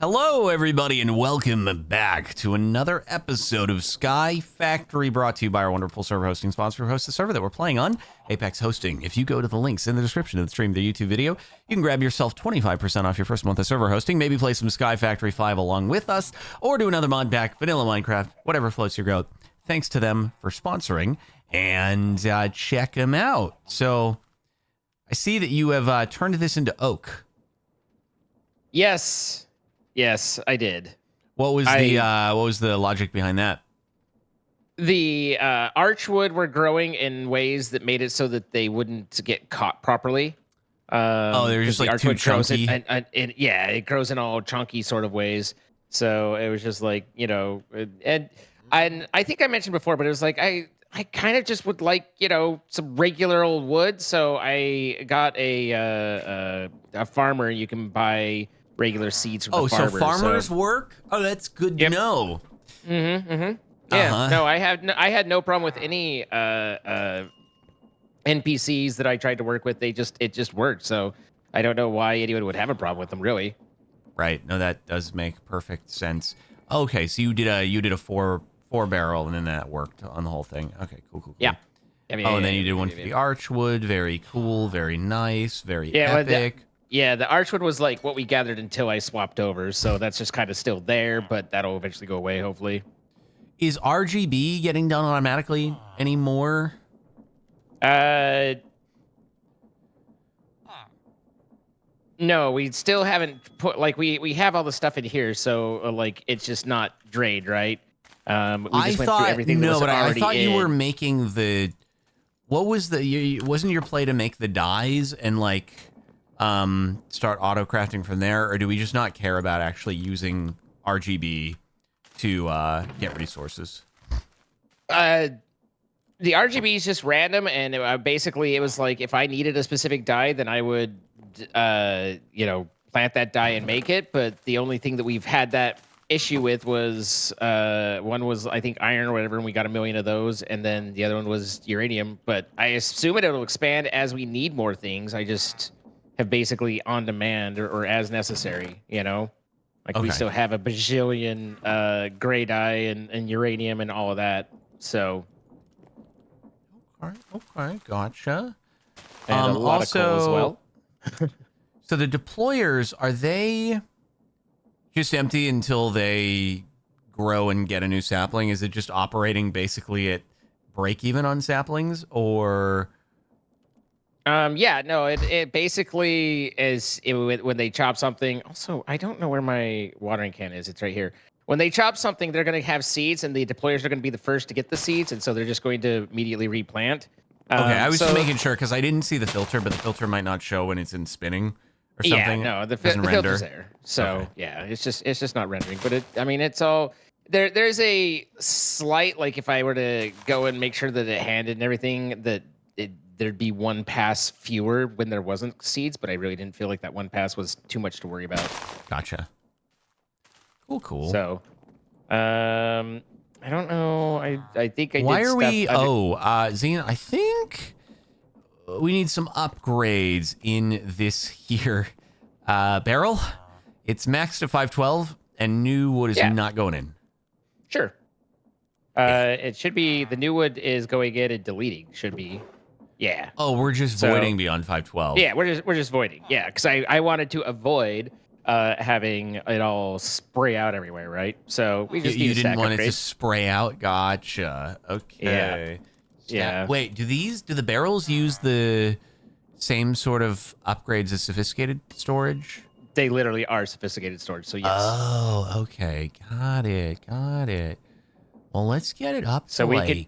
Hello, everybody, and welcome back to another episode of SkyFactory, brought to you by our wonderful server hosting sponsor who hosts the server that we're playing on, Apex Hosting. If you go to the links in the description of the stream, the YouTube video, you can grab yourself 25% off your first month of server hosting, maybe play some SkyFactory 5 along with us, or do another mod pack, vanilla Minecraft, whatever floats your boat. Thanks to them for sponsoring, and check them out. So, I see that you have turned this into oak. Yes, I did. What was the logic behind that? The archwood were growing in ways that made it so that they wouldn't get caught properly. They were just like too chunky. It grows in all chunky sort of ways. So it was just like, and I think I mentioned before, but it was like I kind of just would like, some regular old wood. So I got a farmer. You can buy regular seeds from the farmer. So farmers work? Oh, that's good to know. Yeah. No, I had no problem with any NPCs that I tried to work with. It just worked. So I don't know why anyone would have a problem with them, really. Right. No, that does make perfect sense. Okay, so you did a four barrel, and then that worked on the whole thing. Okay, cool. Yeah. And then you did one for the archwood. Very cool. Very nice. Very epic. The archwood was like what we gathered until I swapped over, so that's just kind of still there, but that'll eventually go away, hopefully. Is RGB getting done automatically anymore? No, we still haven't put, like, we have all the stuff in here, so, it's just not drained, right? We just went through everything that was already I thought you were making wasn't your play to make the dyes and, start auto crafting from there, or do we just not care about actually using RGB to get resources? The RGB is just random, and basically it was like if I needed a specific dye, then I would plant that dye and make it. But the only thing that we've had that issue with was one was, I think, iron or whatever, and we got 1 million of those, and then the other one was uranium. But I assume it'll expand as we need more things. I just have basically on demand or as necessary, Okay. We still have a bajillion gray dye and uranium and all of that. So okay, gotcha. And a lot of coal as well. So the deployers, are they just empty until they grow and get a new sapling? Is it just operating basically at break even on saplings, or? It basically is when they chop something. Also, I don't know where my watering can is. It's right here. When they chop something, they're going to have seeds, and the deployers are going to be the first to get the seeds, and so they're just going to immediately replant. Okay, I was just making sure because I didn't see the filter, but the filter might not show when it's in spinning or something. Yeah, no, the filter's there. So okay. Yeah, it's just not rendering. But it's all there. There's a slight, if I were to go and make sure that it handed and everything, there'd be one pass fewer when there wasn't seeds, but I really didn't feel like that one pass was too much to worry about. Gotcha. Cool. So, I don't know. I think I did. Why are we? Xena, I think we need some upgrades in this here barrel. It's maxed to 512, and new wood is not going in. Sure. It should be, the new wood is going in and deleting. Should be. Yeah. Oh, we're just voiding beyond 512. Yeah, we're just voiding. Yeah, because I wanted to avoid having it all spray out everywhere, right? So we just you didn't want it to spray out. Gotcha. Okay. Yeah. Wait, do the barrels use the same sort of upgrades as sophisticated storage? They literally are sophisticated storage. So yes. Oh, okay. Got it. Well, let's get it up. So we can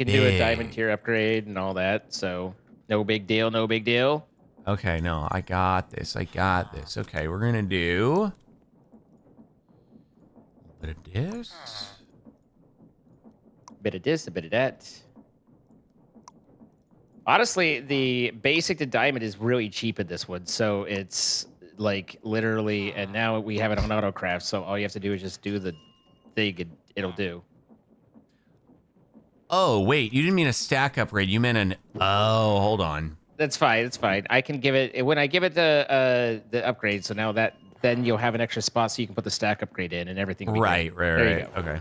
do a diamond tier upgrade and all that. So no big deal. Okay, no, I got this. Okay, we're gonna do a bit of this, a bit of that. Honestly, the basic to diamond is really cheap in this one, so it's literally. And now we have it on autocraft, so all you have to do is just do the thing, and it'll do. Oh, wait, you didn't mean a stack upgrade. You meant an... Oh, hold on. That's fine. I can give it... When I give it the upgrade, so now that then you'll have an extra spot so you can put the stack upgrade in and everything. Right. There you go. Okay.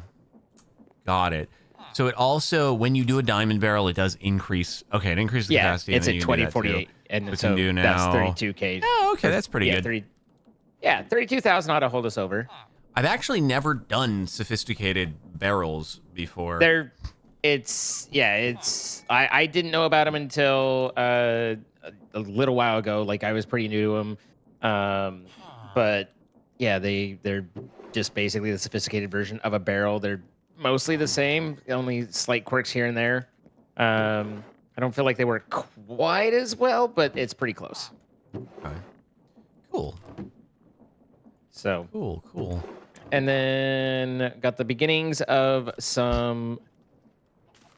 Got it. So it also, when you do a diamond barrel, it does increase. Okay, it increases the capacity. It's and at then you can do that 2048, too. and We so can do now. that's 32K. Oh, okay, that's pretty good. 32,000 ought to hold us over. I've actually never done sophisticated barrels before. I didn't know about them until a little while ago. Like I was pretty new to them, but yeah, they're just basically the sophisticated version of a barrel. They're mostly the same, only slight quirks here and there. I don't feel like they work quite as well, but it's pretty close. Okay. Cool. So Cool. And then got the beginnings of some.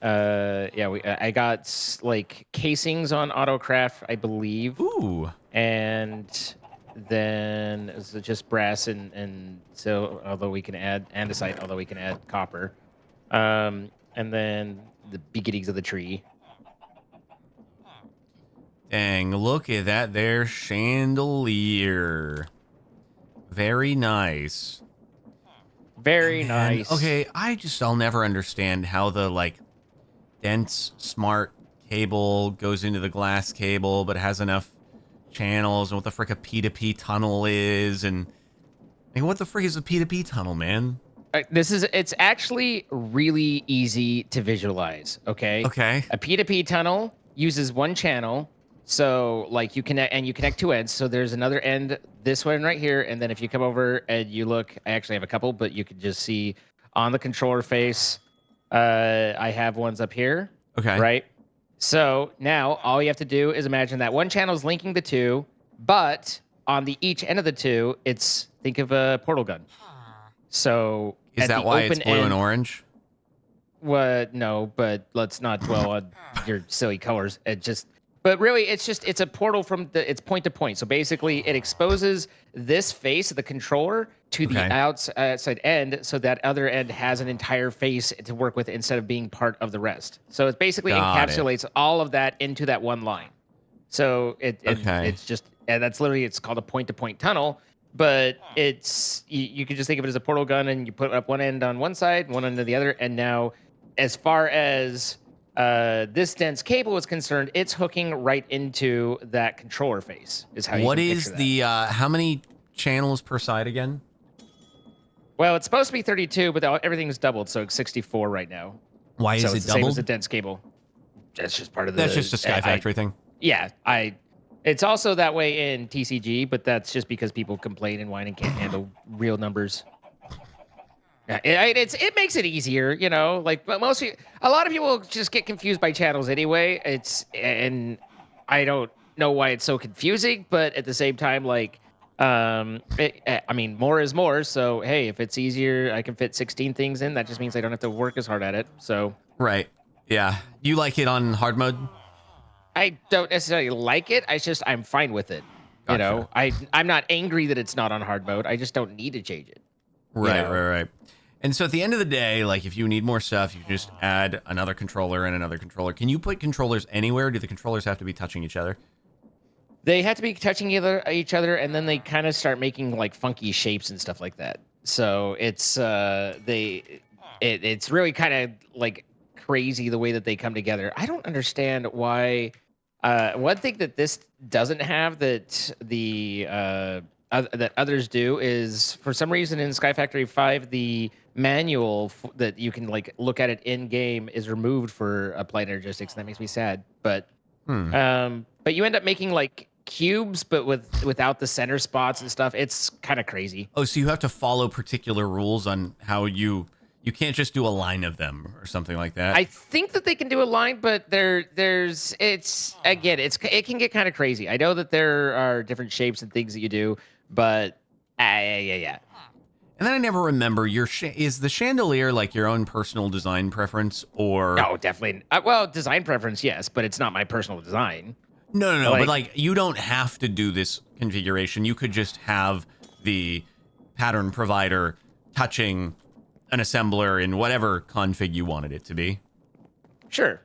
I got like casings on Autocraft, I believe. Ooh. And then it's just brass and so although we can add andesite, although we can add copper. And then the beginnings of the tree. Dang, look at that there chandelier. Very nice. Very nice. Okay, I'll never understand how the like dense smart cable goes into the glass cable but has enough channels, and what the frick a P2P tunnel is, and like, what the frick is a P2P tunnel, man? It's actually really easy to visualize, okay? Okay. A P2P tunnel uses one channel, so like you connect two ends. So there's another end, this one right here, and then if you come over and you look, I actually have a couple, but you can just see on the controller face, I have ones up here. Okay. Right? So now all you have to do is imagine that one channel is linking the two, but on each end of the two, think of a portal gun. So is that why it's blue and orange? What? No, but let's not dwell on your silly colors. But really, it's a portal it's point to point. So basically, it exposes this face of the controller to the outside end, so that other end has an entire face to work with instead of being part of the rest. So it basically encapsulates all of that into that one line. So it's just, and that's literally, it's called a point to point tunnel. But you can just think of it as a portal gun, and you put up one end on one side, one end on the other, and now, as far as this dense cable is concerned, it's hooking right into that controller face. Is how. What is the how many channels per side again? Well, it's supposed to be 32, but everything's doubled, so it's 64 right now. Why is it doubled? Same as the dense cable. That's just part of the. That's just a SkyFactory thing. Yeah, It's also that way in TCG, but that's just because people complain and whine and can't handle real numbers. Yeah, it makes it easier, you know. Like, but a lot of people just get confused by channels anyway. And I don't know why it's so confusing, but at the same time, like, more is more. So hey, if it's easier, I can fit 16 things in. That just means I don't have to work as hard at it. So right, yeah. You like it on hard mode? I don't necessarily like it. I'm fine with it. Gotcha. You know, I'm not angry that it's not on hard mode. I just don't need to change it. Right. And so at the end of the day, like if you need more stuff, you can just add another controller and another controller. Can you put controllers anywhere? Do the controllers have to be touching each other? They have to be touching each other, and then they kind of start making like funky shapes and stuff like that. So it's it's really kind of like crazy the way that they come together. I don't understand why. One thing that this doesn't have that that others do is, for some reason in SkyFactory 5, the manual that you can like look at it in game is removed for Applied Energistics, and that makes me sad. But you end up making like cubes, but without the center spots and stuff. It's kind of crazy. Oh, so you have to follow particular rules on how you can't just do a line of them or something like that. I think that they can do a line, but it can get kind of crazy. I know that there are different shapes and things that you do, but yeah. And then I never remember is the chandelier like your own personal design preference, or no? Definitely. Well, design preference, yes, but it's not my personal design. No. But like, you don't have to do this configuration. You could just have the pattern provider touching an assembler in whatever config you wanted it to be. Sure.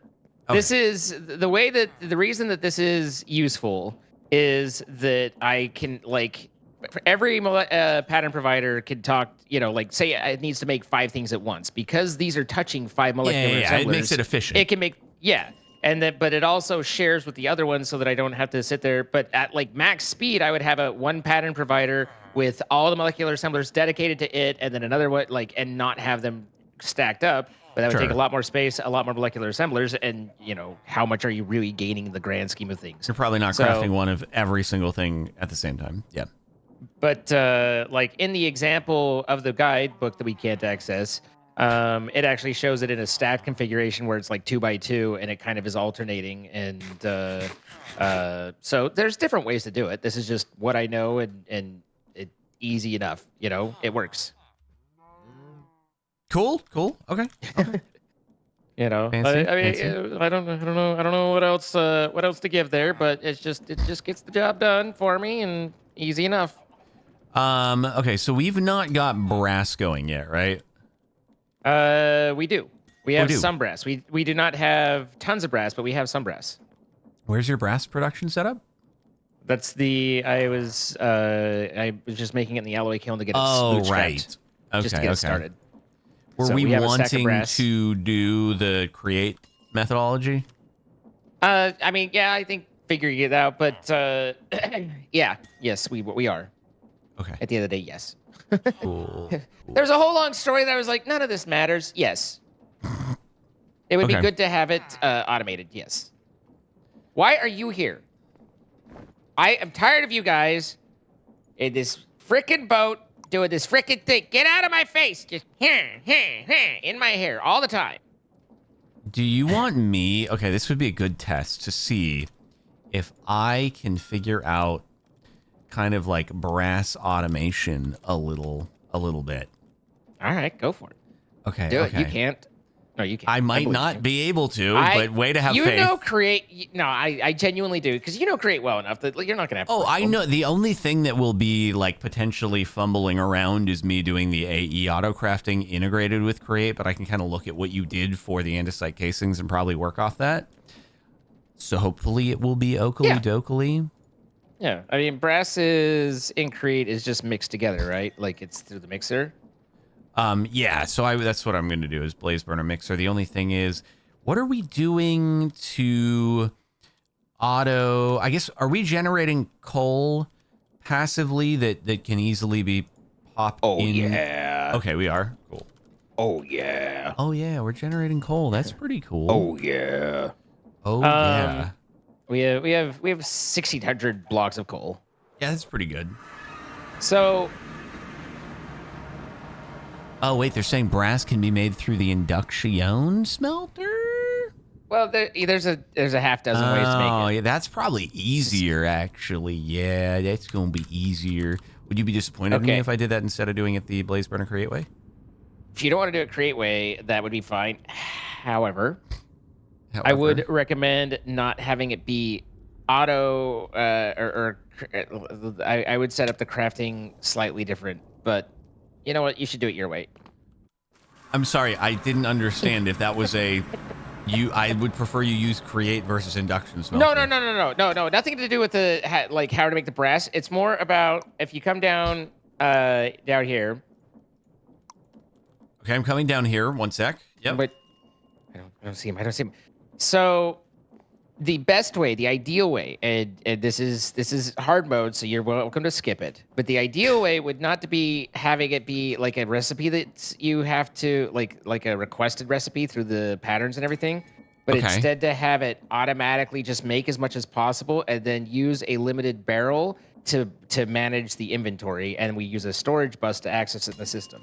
Okay. This is the reason that this is useful is that I can, like, every pattern provider can talk, like say it needs to make 5 things at once because these are touching 5 molecular assemblers. It makes it efficient. It can make, and then, but it also shares with the other ones so that I don't have to sit there. But at like max speed, I would have one pattern provider with all the molecular assemblers dedicated to it, and then another one and not have them stacked up. But that would take a lot more space, a lot more molecular assemblers, and how much are you really gaining in the grand scheme of things? You're probably not crafting one of every single thing at the same time. Yeah. But like in the example of the guidebook that we can't access, it actually shows it in a stacked configuration where it's like 2x2 and it kind of is alternating. And so there's different ways to do it. This is just what I know, and it's easy enough. It works. Cool. Okay. Fancy. I don't know what else to give there, but it just gets the job done for me and easy enough. Okay, so we've not got brass going yet, right? We do. We have some brass. We do not have tons of brass, but we have some brass. Where's your brass production setup? That's I was just making it in the alloy kiln to get it right. Okay, just to get it started. Were we wanting to do the create methodology? I think figuring it out, but yes, we are. Okay. At the end of the day, yes. Cool. There's a whole long story that I was like, none of this matters. Yes. It would be good to have it automated. Yes. Why are you here? I am tired of you guys in this frickin' boat doing this frickin' thing. Get out of my face. Just in my hair all the time. Do you want me? Okay, this would be a good test to see if I can figure out kind of like brass automation a little bit. All right, go for it. Okay. Do it. You can't. No, you can't. I might not be able to, but way to have faith. Create. No, I genuinely do, because Create well enough that you're not gonna have. Oh, I know. The only thing that will be like potentially fumbling around is me doing the AE auto crafting integrated with Create, but I can kind of look at what you did for the andesite casings and probably work off that. So hopefully it will be dokily. Yeah, I mean, brass in Create is just mixed together, right? Like it's through the mixer. Yeah. So that's what I'm going to do is blaze burner mixer. The only thing is, what are we doing to auto? I guess are we generating coal passively that can easily be popped in? Oh yeah. Okay, we are. Cool. Oh yeah. Oh yeah, we're generating coal. That's pretty cool. Oh yeah. Oh yeah. We have 1,600 blocks of coal. Yeah, that's pretty good. So. Oh wait, they're saying brass can be made through the induction smelter. Well, there's a half dozen ways to make it. Oh yeah, that's probably easier actually. Yeah, that's gonna be easier. Would you be disappointed in me if I did that instead of doing it the blaze burner create way? If you don't want to do it create way, that would be fine. However, I would recommend not having it be auto I would set up the crafting slightly different, but you know what? You should do it your way. I'm sorry, I didn't understand if that was I would prefer you use create versus induction smelter. No. Nothing to do with the how to make the brass. It's more about if you come down here. Okay, I'm coming down here. One sec. Yep. But I don't see him. So the best way, the ideal way, and this is hard mode, so you're welcome to skip it. But the ideal way would not to be having it be like a recipe that you have to like a requested recipe through the patterns and everything, but instead to have it automatically just make as much as possible and then use a limited barrel to manage the inventory, and we use a storage bus to access it in the system.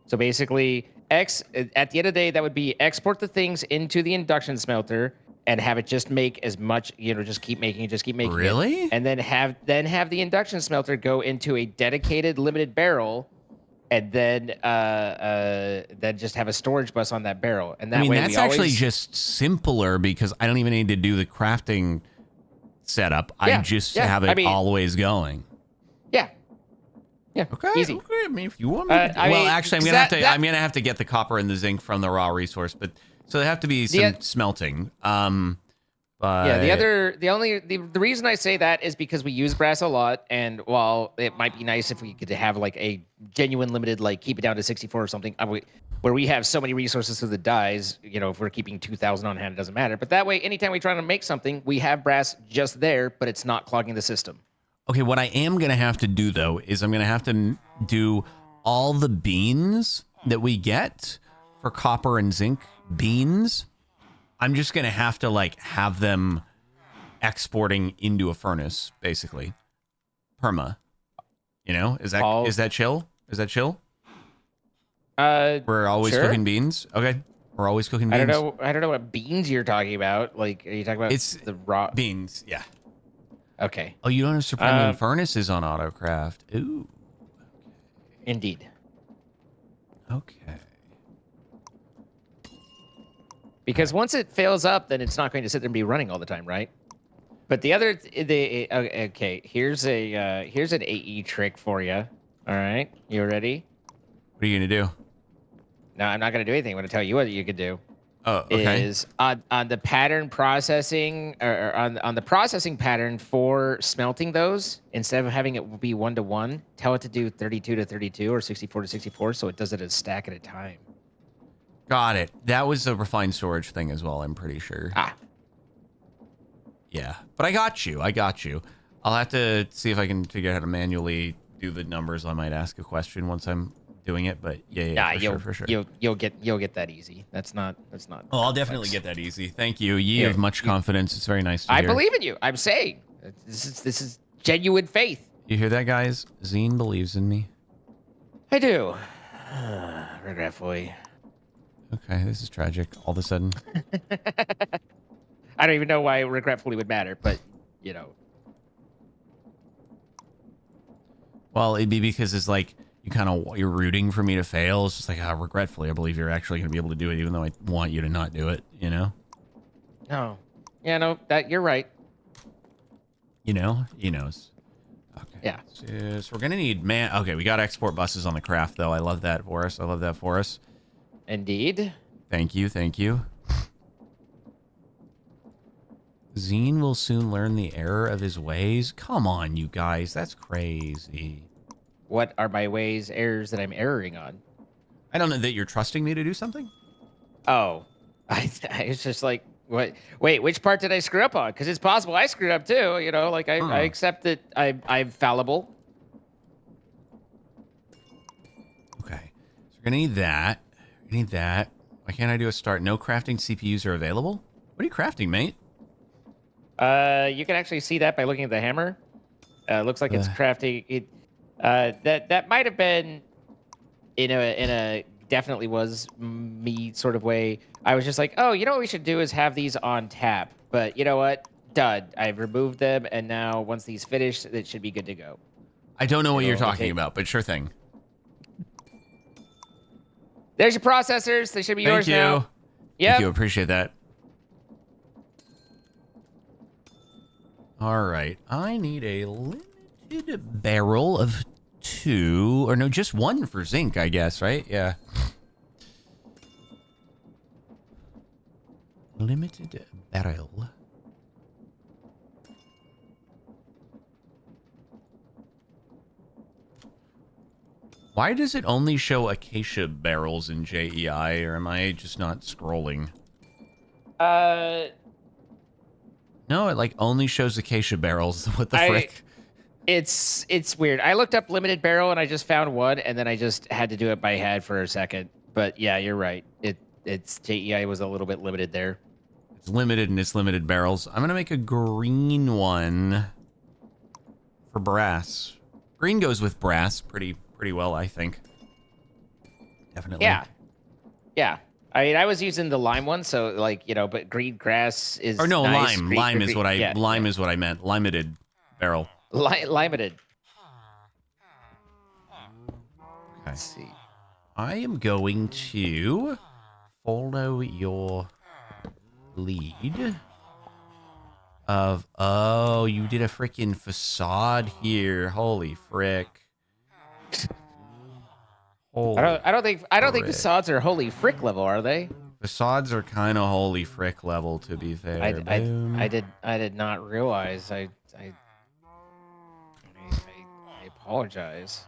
So basically, at the end of the day, that would be export the things into the induction smelter and have it just make as much, just keep making. Really? And then have the induction smelter go into a dedicated limited barrel, and then just have a storage bus on that barrel. And that way that's actually just simpler because I don't even need to do the crafting setup. I just have it always going. Yeah. Okay. Easy. Okay. I mean, if you want me to, actually, I'm gonna have to get the copper and the zinc from the raw resource, but so they have to be some smelting. But But Yeah, the reason I say that is because we use brass a lot, and while it might be nice if we could have like a genuine limited, like keep it down to 64 or something, where we have so many resources through the dies, if we're keeping 2,000 on hand, it doesn't matter. But that way, anytime we try to make something, we have brass just there, but it's not clogging the system. okay, what I am going to have to do, though, is I'm going to have to do all the beans that we get for copper and zinc beans. I'm just going to have to, like, have them exporting into a furnace, basically. Perma. Is that chill? Is that chill? We're always sure. cooking beans? Okay. We're always cooking beans. I don't know what beans you're talking about. Like, are you talking about the raw beans? Yeah. Okay. Oh, you don't have Supremium furnaces on AutoCraft. Ooh. Indeed. Okay. Because once it fills up, then it's not going to sit there and be running all the time, right? But okay, here's an AE trick for you. All right, you ready? What are you gonna do? No, I'm not gonna do anything. I'm gonna tell you what you could do. Oh, okay. Is on the pattern processing or on the processing pattern for smelting those, instead of having it be 1-to-1, tell it to do 32 to 32 or 64 to 64, so it does it a stack at a time. Got it. That was a refined storage thing as well, I'm pretty sure. Yeah, but I got you. I'll have to see if I can figure out how to manually do the numbers. I might ask a question once I'm doing it, but yeah, for sure. You'll get that easy. That's not. Oh, I'll definitely get that easy. Thank you. You have much confidence. It's very nice to hear. I believe in you. I'm saying this is genuine faith. You hear that, guys? Zine believes in me. I do. Regretfully. Okay, this is tragic. All of a sudden. I don't even know why regretfully would matter, but Well, it'd be because it's like you're rooting for me to fail. It's just like, regretfully, I believe you're actually going to be able to do it, even though I want you to not do it. No. Yeah, no, that you're right. He knows. Okay. Yeah. So we're gonna need Okay, we got export buses on the craft though. I love that for us. Indeed. Thank you. Zine will soon learn the error of his ways. Come on, you guys. That's crazy. What are my errors that I'm erroring on? I don't know that you're trusting me to do something. Oh, I was just like, what? Wait, which part did I screw up on? Because it's possible I screwed up too. I accept that I'm fallible. Okay, so we're gonna need that. Why can't I do a start? No crafting CPUs are available. What are you crafting, mate? You can actually see that by looking at the hammer. Looks like it's crafting it. That might have been in a definitely was me sort of way. I was just like, oh, you know what we should do is have these on tap. But you know what? Dud. I've removed them, and now once these finish, it should be good to go. I don't know what you're talking about, but sure thing. There's your processors. They should be yours now. Thank you. Appreciate that. All right. I need a limited barrel of 2, or no, just 1 for zinc, I guess, right? Yeah. Limited barrel. Why does it only show acacia barrels in JEI, or am I just not scrolling? No, it like only shows acacia barrels. What the frick? It's weird. I looked up limited barrel and I just found one, and then I just had to do it by hand for a second. But yeah, you're right. It's JEI was a little bit limited there. It's limited in its limited barrels. I'm gonna make a green one for brass. Green goes with brass pretty well, I think. Definitely. Yeah. I mean, I was using the lime one, so like, but green grass is or no, nice. lime is what I meant. Limited barrel. Limited. Okay. Let's see. I am going to follow your lead of you did a freaking facade here. Holy frick. I don't think facades are holy frick level, are they? Facades are kind of holy frick level, to be fair. Boom. I did not realize. I apologize.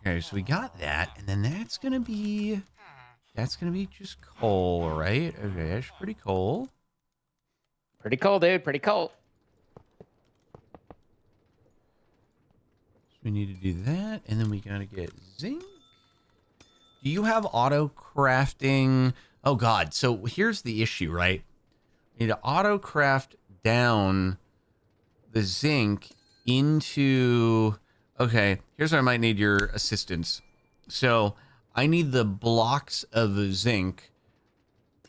Okay, so we got that, and then that's gonna be just coal, right? Okay, that's pretty coal. Pretty cool, dude. Pretty cool. So we need to do that, and then we gotta get zinc. Do you have auto crafting? Oh God! So here's the issue, right? You need to auto craft down the zinc into. Okay, here's where I might need your assistance. So I need the blocks of zinc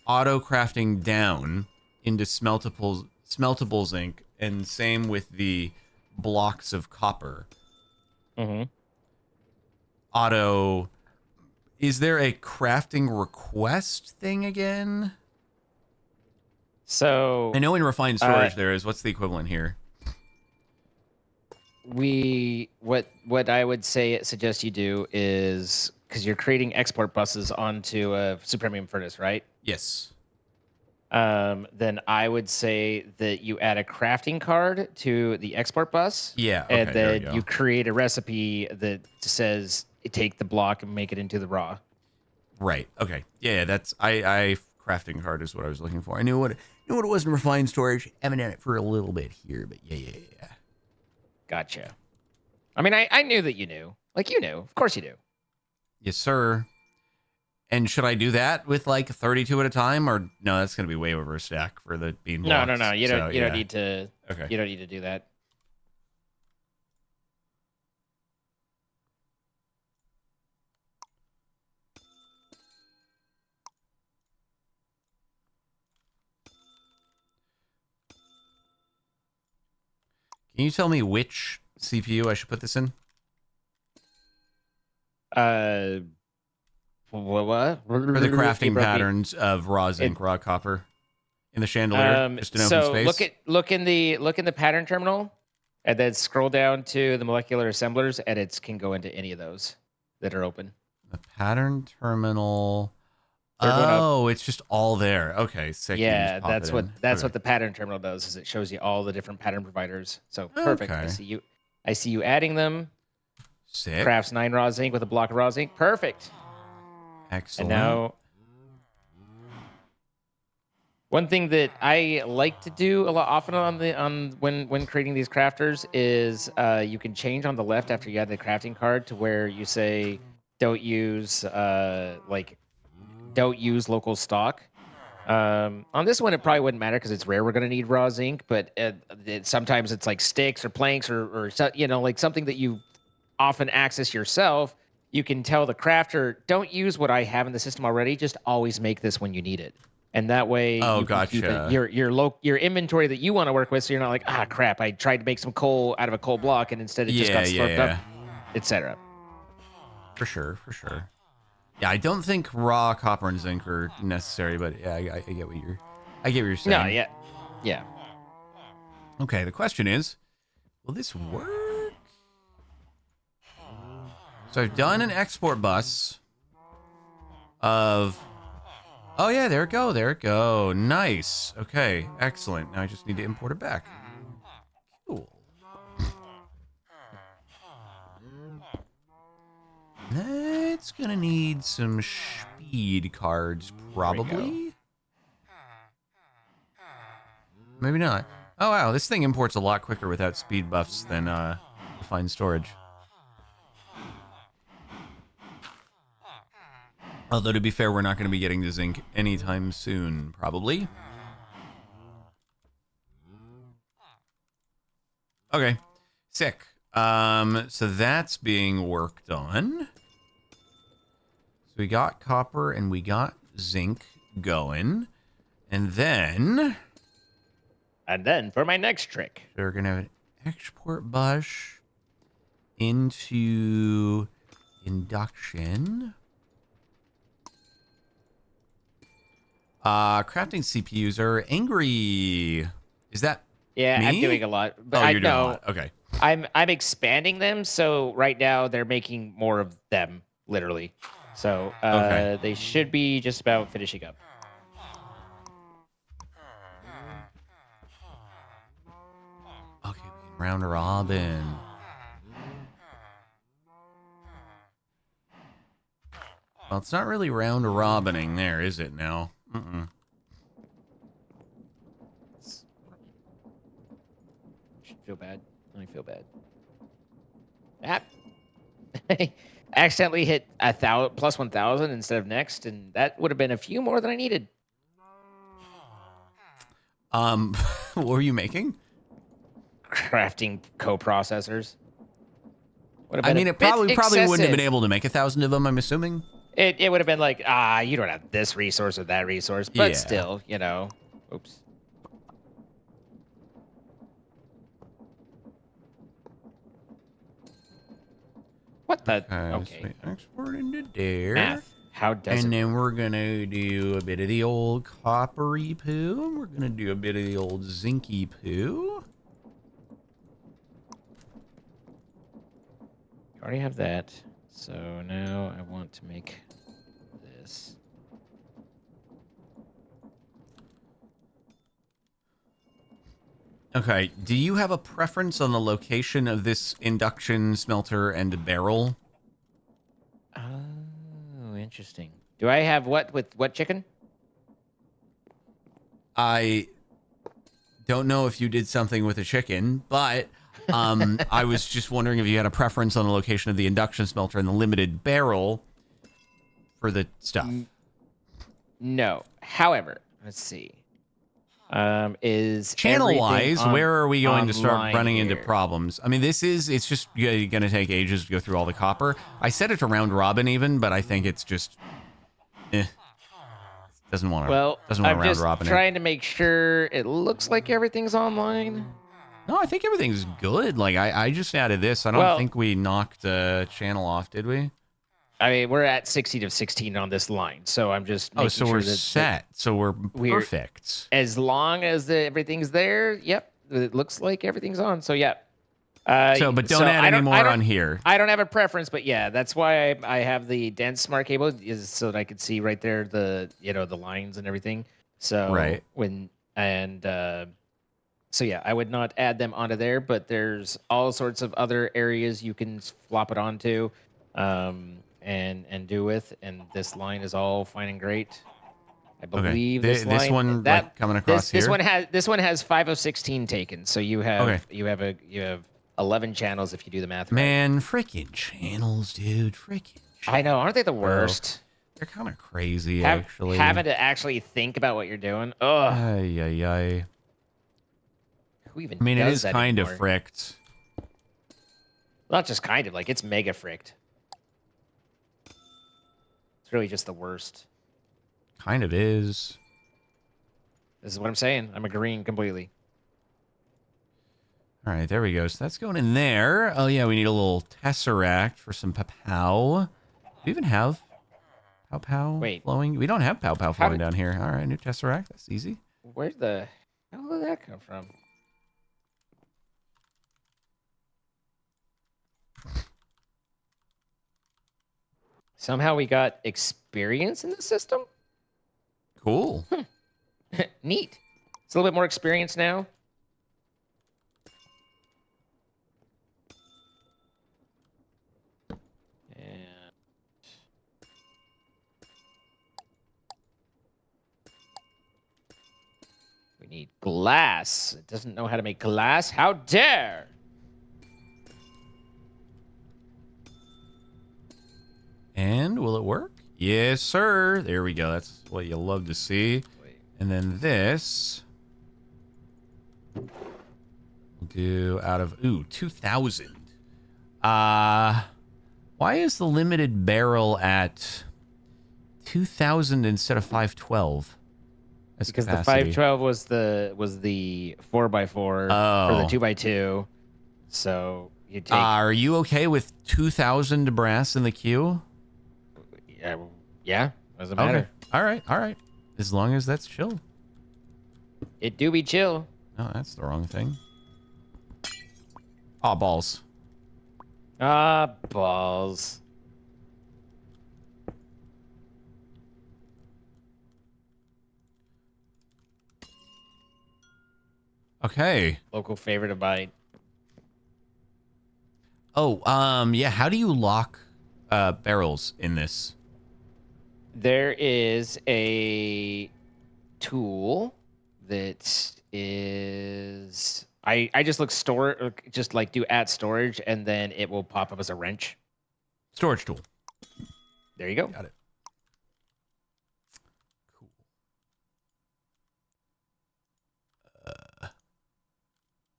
auto crafting down into smeltable zinc, and same with the blocks of copper. Mm-hmm. Auto. Is there a crafting request thing again? So I know in refined storage there is. What's the equivalent here? What I would suggest you do is, because you're creating export buses onto a super premium furnace, right? Yes. Then I would say that you add a crafting card to the export bus. Yeah. Okay, and there we then go. you create a recipe that says take the block and make it into the raw. Right. Okay. Yeah. That's I crafting card is what I was looking for. I knew what it was in refined storage. Haven't had it for a little bit here, but yeah. Gotcha. I mean, I knew that you knew. Like, you knew. Of course you do. Yes, sir. And should I do that with like 32 at a time, or no? That's going to be way over a stack for the bean blocks. No. You don't. You don't need to. Okay. You don't need to do that. Can you tell me which CPU I should put this in? What? For the crafting patterns of raw zinc, raw copper in the chandelier, just an open space. look in the pattern terminal, and then scroll down to the molecular assemblers. Edits can go into any of those that are open. The pattern terminal. Third one up. Oh, it's just all there. Okay, sick. You Yeah, just pop that's it what in. that's Okay. what the pattern terminal does. Is it shows you all the different pattern providers. So perfect. Okay. I see you adding them. Sick. Crafts 9 raw zinc with a block of raw zinc. Perfect. Excellent. And now, one thing that I like to do a lot often when creating these crafters is you can change on the left after you add the crafting card to where you say don't use local stock. On this one, it probably wouldn't matter because it's rare we're going to need raw zinc, but sometimes it's like sticks or planks or like something that you often access yourself. You can tell the crafter, don't use what I have in the system already. Just always make this when you need it. And that way you can keep gotcha. your inventory that you want to work with. So you're not like, crap, I tried to make some coal out of a coal block and instead it just got slurped up, etc. For sure. Yeah, I don't think raw copper and zinc are necessary, but yeah, I get what you're saying. No, yeah. Okay, the question is, will this work? So I've done an export bus of. Oh yeah, there it go. Nice. Okay, excellent. Now I just need to import it back. Cool. That's gonna need some speed cards, probably. Maybe not. Oh wow, this thing imports a lot quicker without speed buffs than refined storage. Although to be fair, we're not going to be getting the zinc anytime soon, probably. Okay, sick. So that's being worked on. So we got copper and we got zinc going. And then for my next trick, we're going to have an export bus into induction. Crafting CPUs are angry. Is that me? I'm doing a lot. But you're doing a lot. Okay. I'm expanding them, so right now they're making more of them, literally. So Okay. they should be just about finishing up. Okay, we can round robin. Well, it's not really round robining there, is it now? Should feel bad. I feel bad. Ah. I accidentally hit plus 1,000 instead of next, and that would have been a few more than I needed. What were you making? Crafting coprocessors. I mean, it probably wouldn't have been able to make 1,000 of them, I'm assuming. It would have been like, you don't have this resource or that resource, but Yeah. still, you know. Oops. What the? Okay. So we export into there. Math. How does and it? then we're going to do a bit of the old coppery poo. And we're going to do a bit of the old zinky poo. You already have that. So now I want to make this. Okay. Do you have a preference on the location of this induction smelter and barrel? Oh, interesting. Do I have what with what chicken? I don't know if you did something with a chicken, but I was just wondering if you had a preference on the location of the induction smelter and the limited barrel for the stuff. No. However, let's see. Is Channel-wise, where are we going to start running into here? problems? I mean, it's just going to take ages to go through all the copper. I set it to round robin even, but I think it's just, doesn't want to I'm round just robin trying to make sure it looks like everything's online. No, I think everything's good. Like, I just added this. I don't think we knocked channel off, did we? I mean, we're at 60 to 16 on this line, so I'm just making so sure we're that set. So we're perfect. As long as everything's there, yep, it looks like everything's on. So yeah. But don't add any more on here. I don't have a preference, but yeah, that's why I have the dense smart cable is so that I could see right there the lines and everything. So right. So yeah, I would not add them onto there, but there's all sorts of other areas you can flop it onto. And do with, and this line is all fine and great. I believe this one like coming across this here. This one has 5 of 16 taken, so you have 11 channels if you do the math. Man, right. Freaking channels, dude, I know, aren't they the worst? They're kind of crazy, actually. Having to actually think about what you're doing. Ugh. Ay. Who even? I mean, it is kind anymore? of fricked. Not just kind of, like it's mega fricked. It's really just the worst. Kind of is. This is what I'm saying. I'm agreeing completely. All right, there we go. So that's going in there. Oh, yeah, we need a little tesseract for some pow-pow. Do we even have pow-pow flowing? We don't have pow-pow flowing down here. All right, new tesseract. That's easy. Where the hell did that come from? Somehow we got experience in the system? Cool. Neat. It's a little bit more experience now. And we need glass. It doesn't know how to make glass. How dare! And will it work? Yes, sir. There we go. That's what you love to see. And then this we'll do out of 2,000. Why is the limited barrel at 2,000 instead of 512? Because the 512 was the 4x4 for the 2x2. So you take. Are you okay with 2,000 brass in the queue? Yeah. Doesn't matter. Okay. All right. As long as that's chill. It do be chill. No, that's the wrong thing. Oh, balls. Balls. Okay. Local favorite of mine. Oh, yeah. How do you lock barrels in this? There is a tool that is I just look just like do at storage and then it will pop up as a wrench. Storage tool. There you go. Got it. Cool.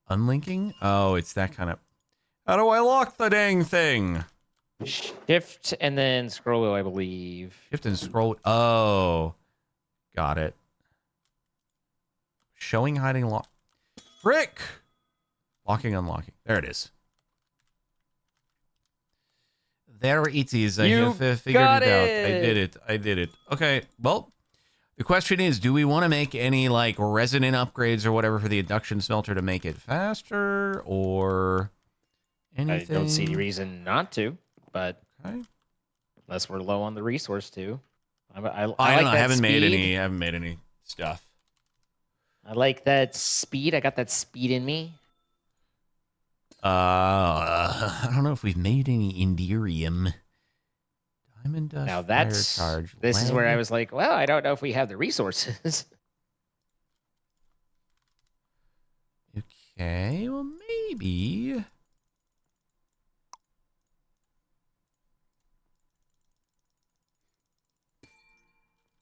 Unlinking? Oh, it's that kind of. How do I lock the dang thing? Shift and then scroll wheel, I believe. Shift and scroll. Oh, got it. Showing, hiding, lock. Frick! Locking, unlocking. There it is. There it is. I have figured it out. I did it. Okay, well, the question is, do we want to make any, like, resonant upgrades or whatever for the induction smelter to make it faster or anything? I don't see any reason not to, but Okay. unless we're low on the resource to. I I like don't know. that I haven't made speed. any stuff. I like that speed. I got that speed in me. I don't know if we've made any Indirium. Diamond dust. Now fire that's charge. this is where I lead. was like, well, I don't know if we have the resources. Okay, well maybe.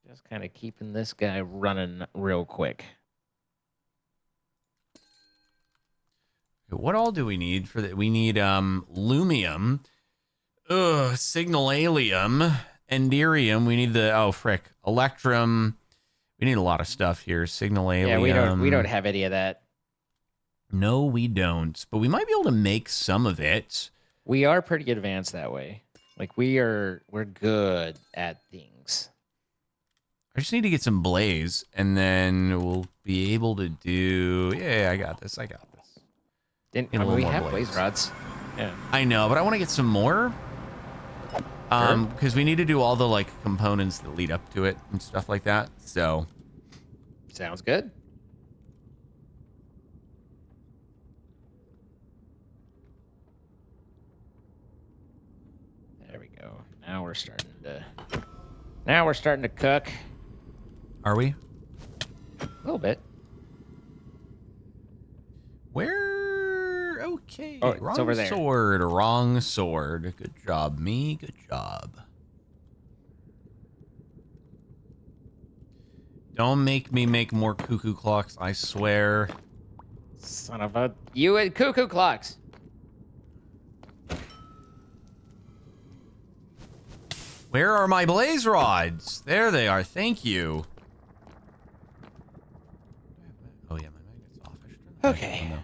Just kind of keeping this guy running real quick. What all do we need for that? We need lumium, signalalium, enderium. We need the frick, electrum. We need a lot of stuff here. Signalalium. Yeah, we don't have any of that. No, we don't. But we might be able to make some of it. We are pretty advanced that way. Like we're good at things. I just need to get some blaze, and then we'll be able to do. Yeah, I got this. We have blaze rods. Yeah. I know, but I want to get some more. Because we need to do all the like components that lead up to it and stuff like that. So Sounds good. There we go. Now we're starting to cook. are we? A little bit. Where? Okay. Oh, it's over there. Sword. Wrong sword. Good job, me. Good job. Don't make me make more cuckoo clocks, I swear. Son of a... You and cuckoo clocks. Where are my blaze rods? There they are. Thank you. Oh, yeah, my magnet's off. I should turn that Okay. on, though.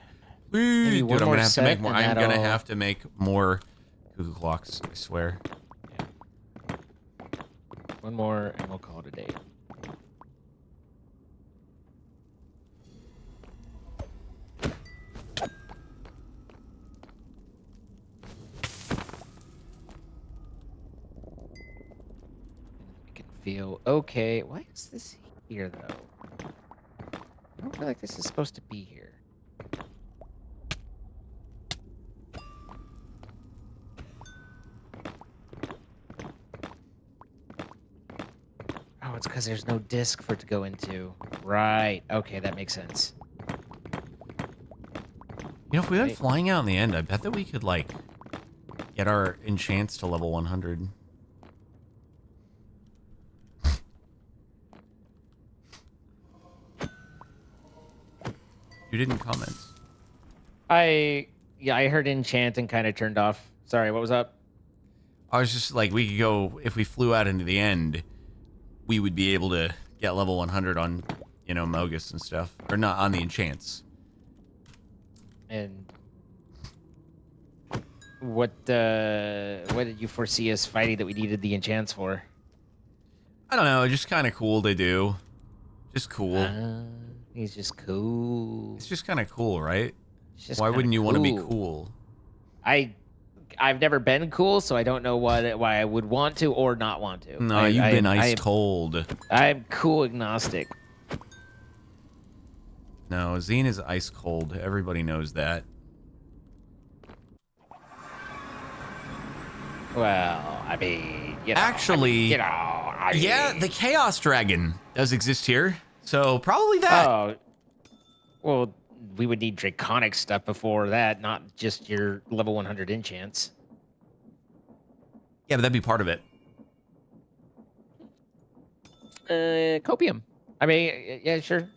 Dude, I'm one gonna more have to make set more. and I'm gonna that'll- have to make more cuckoo clocks, I swear. One more and we'll call it a day. I can feel okay. Why is this here though? I don't feel like this is supposed to be here. Oh, it's because there's no disc for it to go into. Right. Okay, that makes sense. You know, if we went Right. flying out in the end, I bet that we could, like, get our enchants to level 100. You didn't comment. I heard enchant and kind of turned off. Sorry, what was up? I was just like, we could go, if we flew out into the end, we would be able to get level 100 on, you know, Mogus and stuff. Or not, on the enchants. And what did you foresee us fighting that we needed the enchants for? I don't know, just kind of cool to do. Just cool. He's just cool. It's just kind of cool, right? It's just Why kinda wouldn't you want to be cool. cool? I've never been cool, so I don't know why I would want to or not want to. No, you've been ice cold. I'm cool agnostic. No, Zine is ice cold. Everybody knows that. Well, I mean, Actually, yeah, the Chaos Dragon does exist here. So probably that. Oh, well, we would need draconic stuff before that, not just your level 100 enchants. Yeah, but that'd be part of it. Copium. I mean, yeah, sure.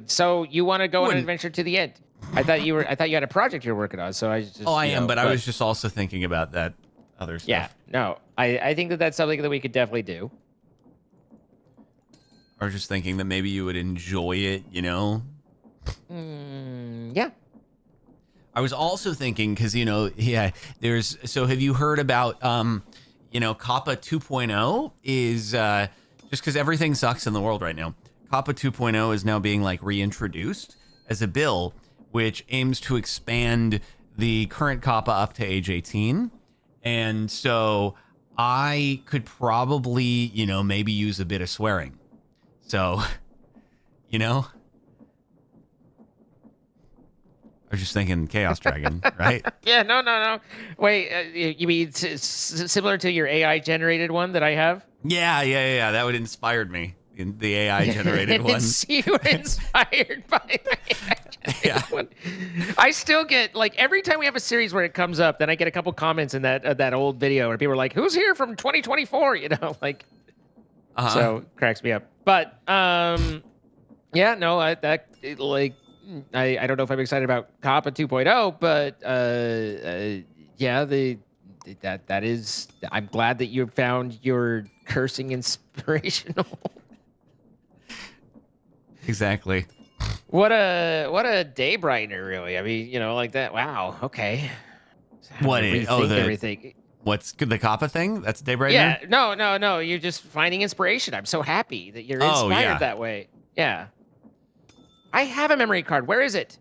So you want to go on an adventure to the end? I thought you had a project you're working on. So I just. Oh, I am, but I was just also thinking about that other stuff. Yeah, no, I think that's something that we could definitely do. Or just thinking that maybe you would enjoy it, you know? Yeah. I was also thinking, because, you know, yeah, so have you heard about, you know, Kappa 2.0 is, just because everything sucks in the world right now, Kappa 2.0 is now being, like, reintroduced as a bill, which aims to expand the current Kappa up to age 18. And so I could probably, you know, maybe use a bit of swearing. So, you know, I was just thinking Chaos Dragon, right? Yeah, no. Wait, you mean similar to your AI generated one that I have? Yeah. That would inspired me. In the AI generated one. You were inspired by the AI generated one. I still get, like, every time we have a series where it comes up, then I get a couple comments in that old video where people are like, "Who's here from 2024?" You know, like. So it cracks me up. But yeah, no, I don't know if I'm excited about Kappa 2.0, but yeah, that is. I'm glad that you found your cursing inspirational. Exactly. What a day brightener, really. I mean, you know, like that. Wow. Okay. What? Everything. What's the Kappa thing? That's Day Brightener? Yeah. No. You're just finding inspiration. I'm so happy that you're inspired that way. Yeah. I have a memory card. Where is it?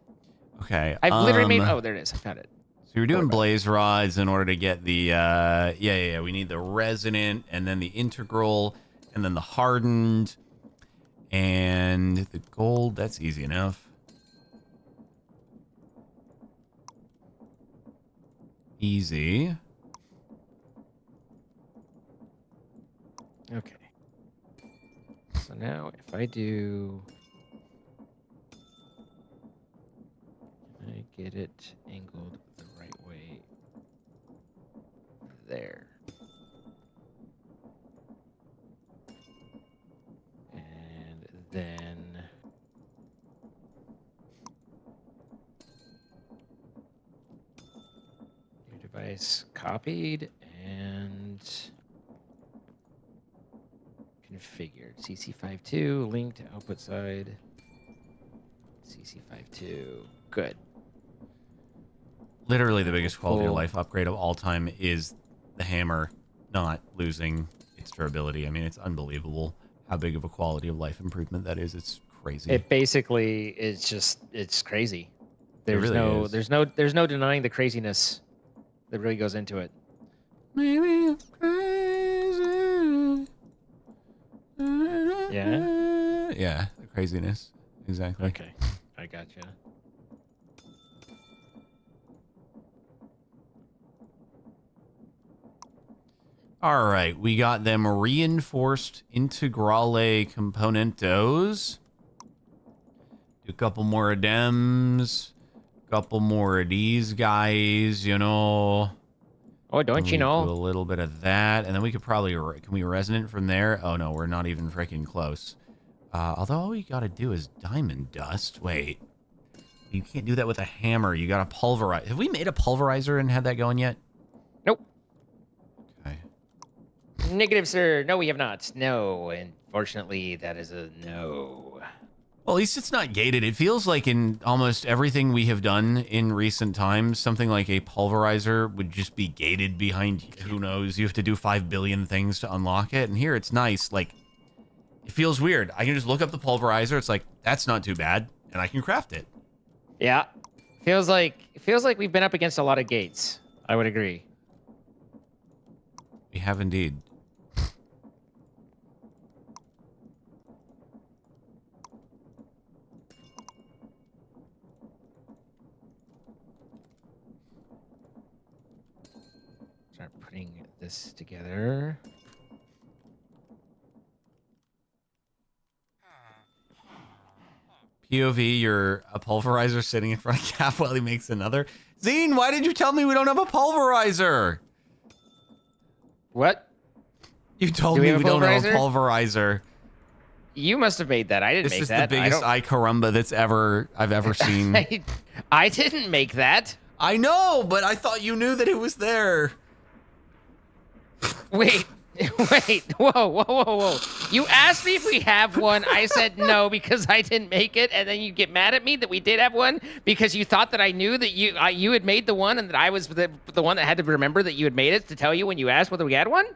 Okay. I've literally made. Oh, there it is. I found it. So you're doing blaze rods in order to get the yeah. We need the resonant and then the integral and then the hardened and the gold. That's easy enough. Easy. Okay. So now if I do, can I get it angled the right way? There. And then your device copied and configured. CC52 link to output side. CC52. Good. Literally the biggest quality of life upgrade of all time is the hammer not losing its durability. I mean, it's unbelievable how big of a quality of life improvement that is. It's crazy. It basically is just, it's crazy. There's is. there's no denying the craziness that really goes into it. Maybe it's crazy. Yeah? Yeah, the craziness. Exactly. Okay. I gotcha. All right, we got them reinforced integrale componentos. Do a couple more of dems. Couple more of these guys, you know. Oh, don't you know? Do a little bit of that, and then we could probably, can we resonate from there? Oh no, we're not even freaking close. Although all we gotta do is diamond dust. Wait, you can't do that with a hammer. You gotta pulverize. Have we made a pulverizer and had that going yet? Nope. Okay. Negative, sir. No, we have not. No, unfortunately, that is a no. Well, at least it's not gated. It feels like in almost everything we have done in recent times, something like a pulverizer would just be gated behind, who knows, you have to do 5 billion things to unlock it. And here it's nice. Like, it feels weird. I can just look up the pulverizer. It's like, that's not too bad. And I can craft it. Yeah. Feels like we've been up against a lot of gates. I would agree. We have indeed. this together. POV, you're a pulverizer sitting in front of Cap while he makes another. Zine, why did you tell me we don't have a pulverizer? What? You told me we don't have a pulverizer. You must have made that. I didn't make that. This is the biggest I caramba that's I've ever seen. I didn't make that. I know, but I thought you knew that it was there. Wait, whoa. You asked me if we have one. I said no because I didn't make it, and then you get mad at me that we did have one because you thought that I knew that you had made the one and that I was the one that had to remember that you had made it to tell you when you asked whether we had one?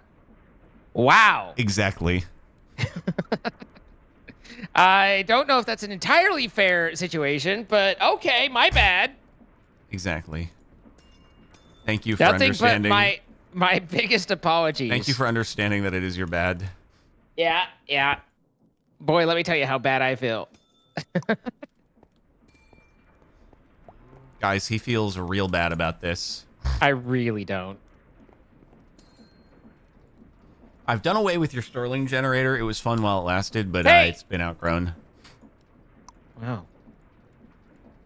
Wow. Exactly. I don't know if that's an entirely fair situation, but okay, my bad. Exactly. Thank you for understanding. But my biggest apologies. Thank you for understanding that it is your bad. Yeah. Boy, let me tell you how bad I feel. Guys, he feels real bad about this. I really don't. I've done away with your Sterling generator. It was fun while it lasted, but it's been outgrown. Wow.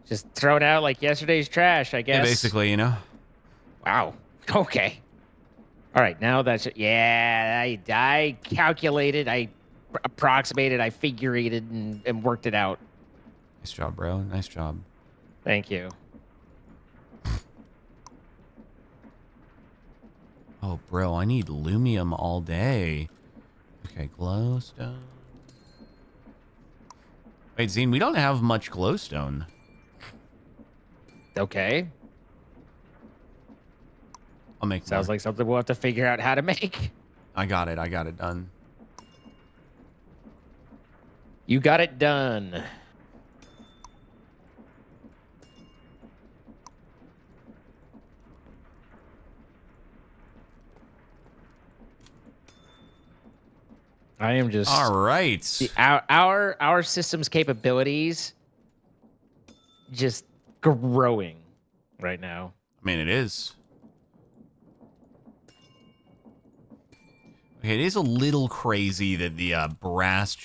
Just thrown out like yesterday's trash, I guess. Yeah, basically, you know. Wow. Okay. All right, now that's it. Yeah, I calculated, I approximated, I figurated, and worked it out. Nice job, bro. Nice job. Thank you. Oh, bro, I need lumium all day. Okay, glowstone. Wait, Zine, we don't have much glowstone. Okay. I'll make Sounds like something we'll have to figure out how to make. I got it done. You got it done. I am just all right. Our system's capabilities just growing right now. I mean, it is. Okay, it is a little crazy that the brass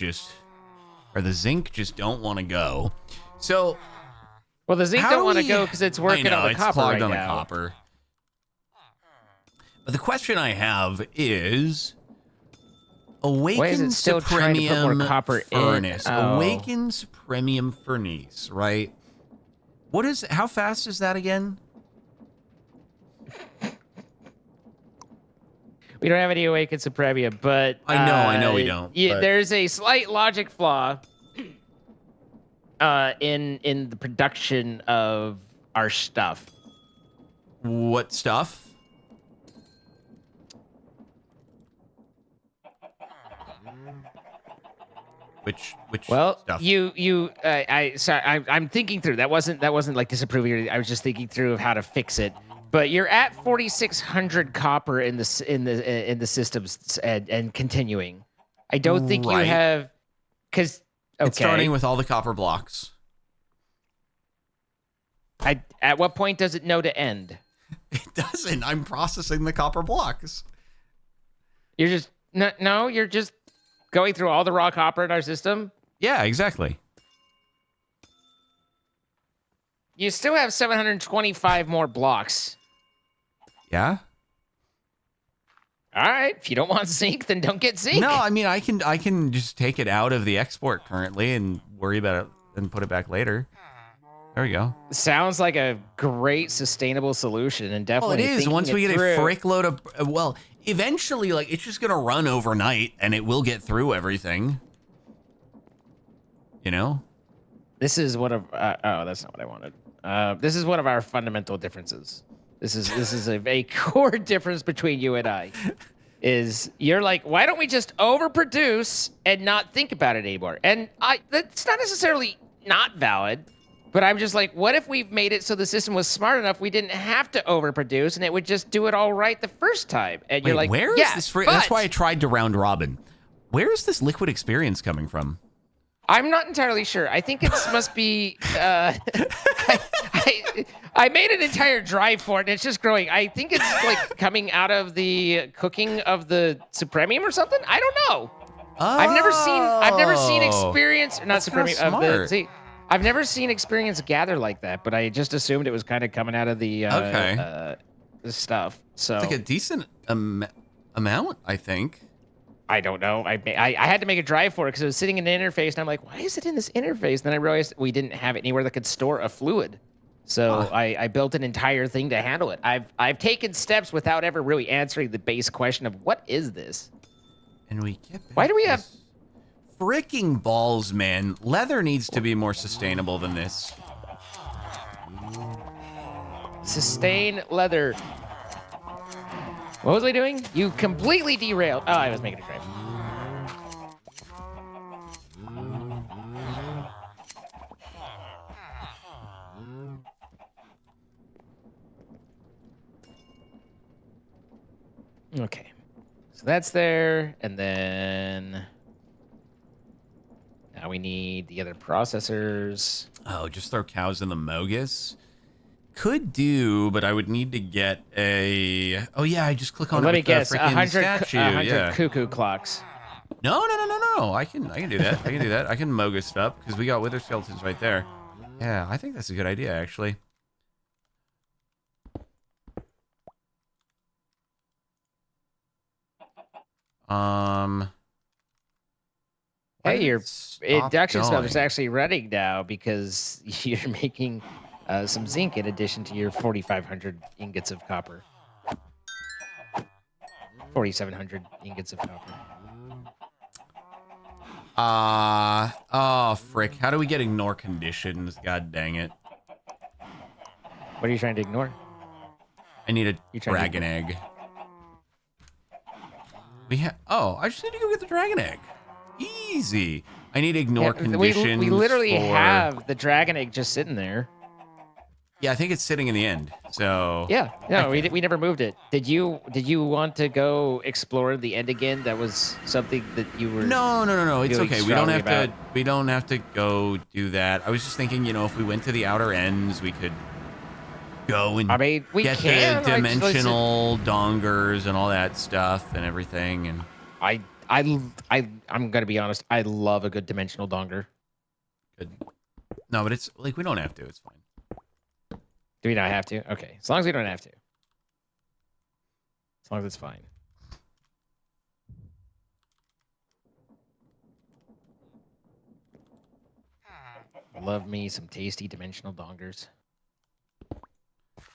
or the zinc just don't want to go. So, well, the zinc don't want to go because it's working on the copper right now. The copper. But the question I have is, Awakens Premium Furnace. Awakens Premium Furnace, right? How fast is that again? We don't have any Awakened Supremia, but I know we don't. Yeah, there's a slight logic flaw in the production of our stuff. What stuff? Which well, stuff? I'm thinking through. That wasn't like disapproving. I was just thinking through of how to fix it. But you're at 4,600 copper in the systems and continuing. I don't think you have, because it's starting with all the copper blocks. At what point does it know to end? It doesn't. I'm processing the copper blocks. You're just no. You're just going through all the raw copper in our system. Yeah, exactly. You still have 725 more blocks. Yeah. All right. If you don't want zinc, then don't get zinc. No, I mean I can just take it out of the export currently and worry about it and put it back later. There we go. Sounds like a great sustainable solution, and definitely. Well, it is. Once we get a frick load of, eventually, like it's just gonna run overnight, and it will get through everything. You know. This is one of. Oh, that's not what I wanted. This is one of our fundamental differences. This is a core difference between you and I. Is you're like, why don't we just overproduce and not think about it anymore? And that's not necessarily not valid, but I'm just like, what if we made it so the system was smart enough we didn't have to overproduce and it would just do it all right the first time? And you're like, where is this free? That's why I tried to round robin. Where is this liquid experience coming from? I'm not entirely sure. I think it must be. I made an entire drive for it, and it's just growing. I think it's like coming out of the cooking of the Supremium or something. I don't know. Oh, I've never seen experience, not that's kinda Supremium of the. smart. See, I've never seen experience gather like that, but I just assumed it was kind of coming out of the Okay. the stuff. So It's like a decent amount, I think. I don't know. I had to make a drive for it because it was sitting in the interface, and I'm like, why is it in this interface? And then I realized we didn't have it anywhere that could store a fluid. So Huh. I built an entire thing to handle it. I've taken steps without ever really answering the base question of what is this? And we get Why back do we have this freaking balls, man. Leather needs to be more sustainable than this. sustain leather? What was I doing? You completely derailed. Oh, I was making a drive. Okay. So that's there. And then now we need the other processors. Oh, just throw cows in the Mogus? Could do, but I would need to get a... Oh, yeah, I just click on Let it me with the guess, freaking statue. 100 Yeah. cuckoo clocks. No. I can do that. I can do that. I can Mogus it up because we got wither skeletons right there. Yeah, I think that's a good idea, actually. Why Hey, did your it stop induction smelter's going? actually running now because you're making some zinc in addition to your 4,500 ingots of copper. 4,700 ingots of copper. Oh, frick. How do we get ignore conditions? God dang it. What are you trying to ignore? I need a You trying to dragon egg. Oh, I just need to go get the dragon egg. Easy. I need ignore conditions. We literally for... have the dragon egg just sitting there. Yeah, I think it's sitting in the end. So Yeah, no, we never moved it. Did you want to go explore the end again? That was something that you were. No. It's feeling okay. We don't strongly have about. to. We don't have to go do that. I was just thinking, if we went to the outer ends, we could go and I mean, we get can. the dimensional dongers and all that stuff and everything. And I'm gonna be honest. I love a good dimensional donger. good. No, but it's like we don't have to. It's fine. Do we not have to? Okay, as long as we don't have to. As long as it's fine. Love me some tasty dimensional dongers.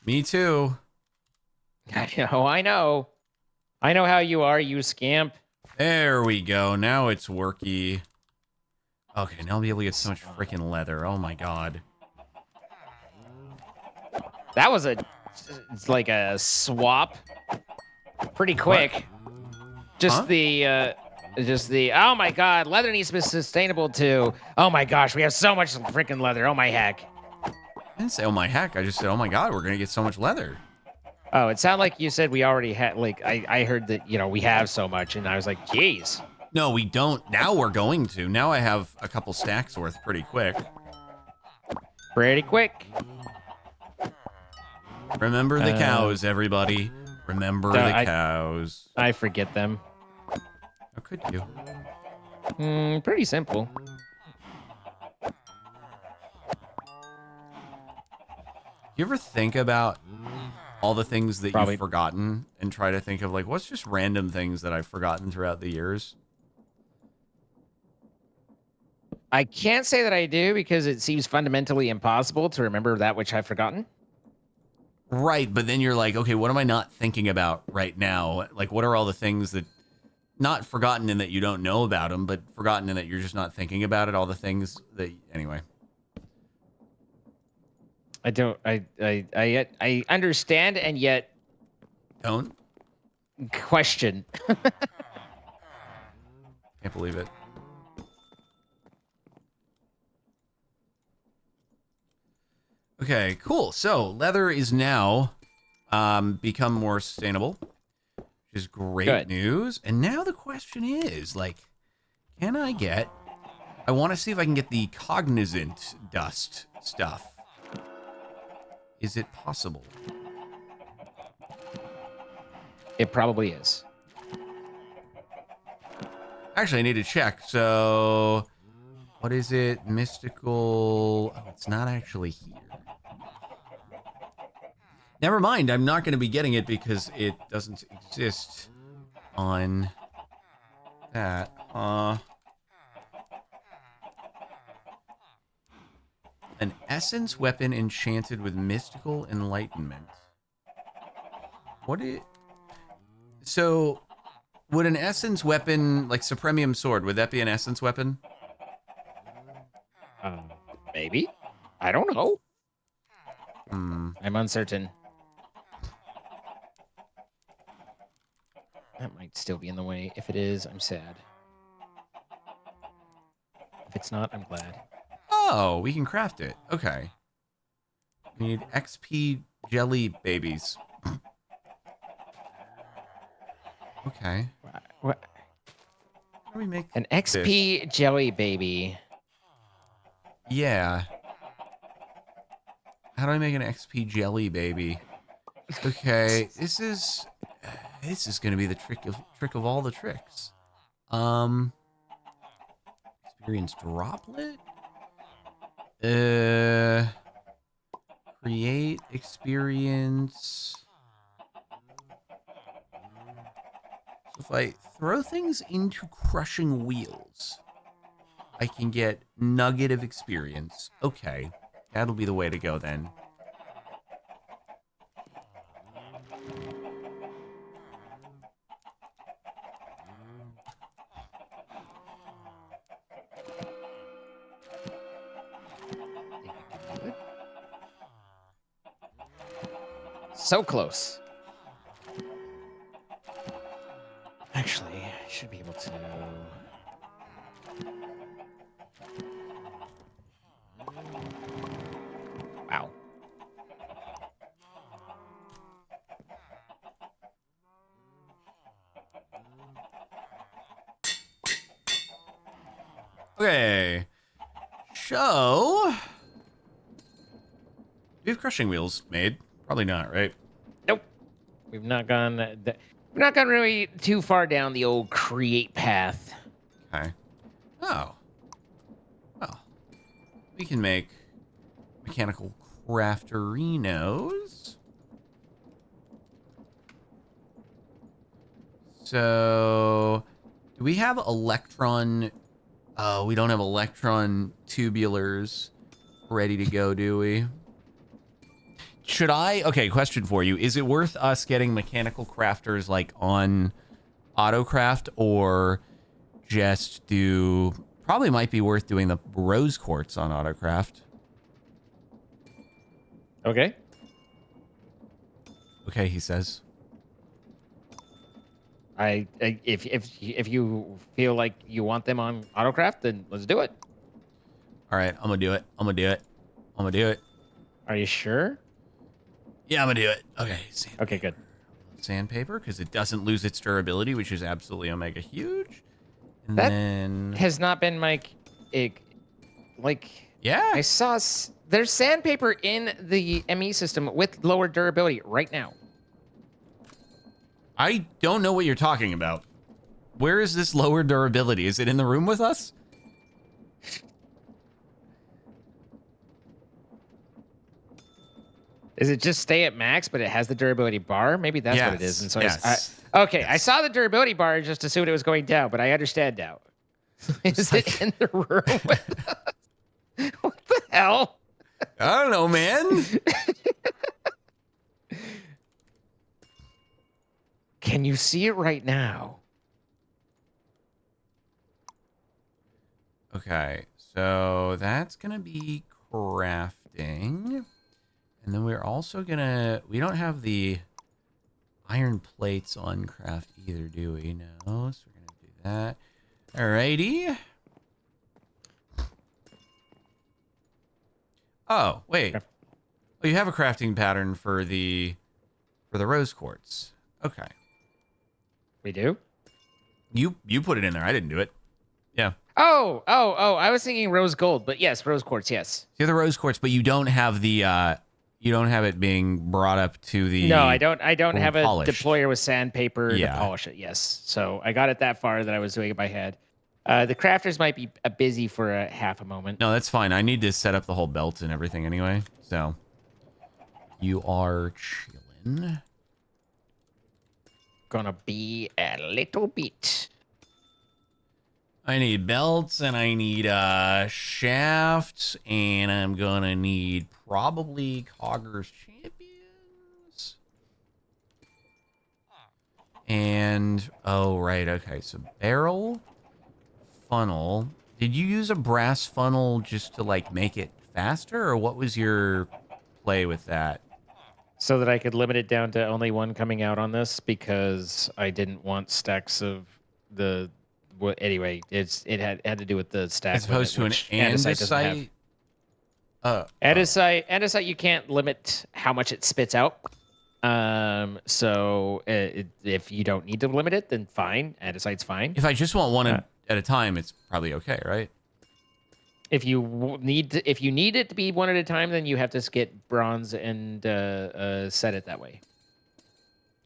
Me too. I know. I know how you are, you scamp. There we go. Now it's worky. Okay, now I'll be able to get so much freaking leather. Oh my god. That was it's like a swap. Pretty quick. Just Huh? the oh my god, leather needs to be sustainable too. Oh my gosh, we have so much freaking leather. Oh my heck. I didn't say, oh my heck. I just said, oh my god, we're going to get so much leather. Oh, it sounded like you said we already had, like, I heard that, we have so much, and I was like, geez. No, we don't. Now we're going to. Now I have a couple stacks worth pretty quick. Pretty quick. Remember the cows, everybody. Remember the cows. I forget them. How could you? Pretty simple. You ever think about all the things that Probably. you've forgotten and try to think of, like, what's just random things that I've forgotten throughout the years? I can't say that I do because it seems fundamentally impossible to remember that which I've forgotten. Right, but then you're like, okay, what am I not thinking about right now? Like, what are all the things that, not forgotten in that you don't know about them, but forgotten in that you're just not thinking about it, all the things that, anyway. I don't. I understand and yet Don't? question. Can't believe it. Okay, cool. So leather is now become more sustainable, which is great Good. news. And now the question is, like, can I get I want to see if I can get the cognizant dust stuff. Is it possible? It probably is. Actually, I need to check. So, what is it? Mystical. Oh, it's not actually here. Never mind. I'm not going to be getting it because it doesn't exist on that. An essence weapon enchanted with mystical enlightenment. What is... So, would an essence weapon, like Supremium Sword, would that be an essence weapon? Maybe. I don't know. Hmm. I'm uncertain. That might still be in the way. If it is, I'm sad. If it's not, I'm glad. Oh, we can craft it. Okay. We need XP jelly babies. Okay. What? How do we make An XP this? jelly baby. Yeah. How do I make an XP jelly baby? Okay, this is going to be the trick of all the tricks. Experience droplet? Create experience. So if I throw things into crushing wheels, I can get nugget of experience. Okay, that'll be the way to go then. So close. Actually, I should be able to. Wow. Okay. So, do we have crushing wheels made? Probably not, right? Nope. We've not gone. We've not gone really too far down the old create path. Okay. Oh. Well, we can make mechanical crafterinos. So, do we have electron? Oh, we don't have electron tubulars ready to go, do we? Should I? Okay, question for you. Is it worth us getting mechanical crafters like on AutoCraft, or just do... Probably might be worth doing the rose quartz on AutoCraft. Okay. Okay, he says. If you feel like you want them on AutoCraft, then let's do it. All right, I'm gonna do it. I'm gonna do it. I'm gonna do it. Are you sure? Yeah, I'm gonna do it. Okay, Okay, good. sandpaper, because it doesn't lose its durability, which is absolutely omega huge. And That then... has not been Yeah. I saw there's sandpaper in the ME system with lower durability right now. I don't know what you're talking about. Where is this lower durability? Is it in the room with us? Is it just stay at max, but it has the durability bar? Maybe that's what it is. And so okay, I saw the durability bar and just assumed it was going down, but I understand now. Is it in the room with us? What the hell? I don't know, man. Can you see it right now? Okay, so that's gonna be crafting. And then we're also gonna... We don't have the iron plates on craft either, do we? No, so we're gonna do that. Alrighty. Oh, wait. Oh, you have a crafting pattern for the rose quartz. Okay. We do? You put it in there. I didn't do it. Yeah. Oh! I was thinking rose gold, but yes, rose quartz. Yes. You're the rose quartz, but you don't have the you don't have it being brought up to the No, I don't. I don't have a polished. deployer with sandpaper Yeah. to polish it. Yes, so I got it that far that I was doing it by hand. The crafters might be busy for a half a moment. No, that's fine. I need to set up the whole belt and everything anyway. So you are chilling. Gonna be a little bit. I need belts and I need shafts and I'm gonna need probably Cogger's champions. And oh right, okay, so barrel, funnel. Did you use a brass funnel just to like make it faster, or what was your play with that? So that I could limit it down to only one coming out on this because I didn't want stacks of the. What anyway? It had to do with the stack. As opposed to an andesite. Andesite, you can't limit how much it spits out. So if you don't need to limit it, then fine. Andesite's fine. If I just want one at a time, it's probably okay, right? If you need it to be one at a time, then you have to get bronze and set it that way.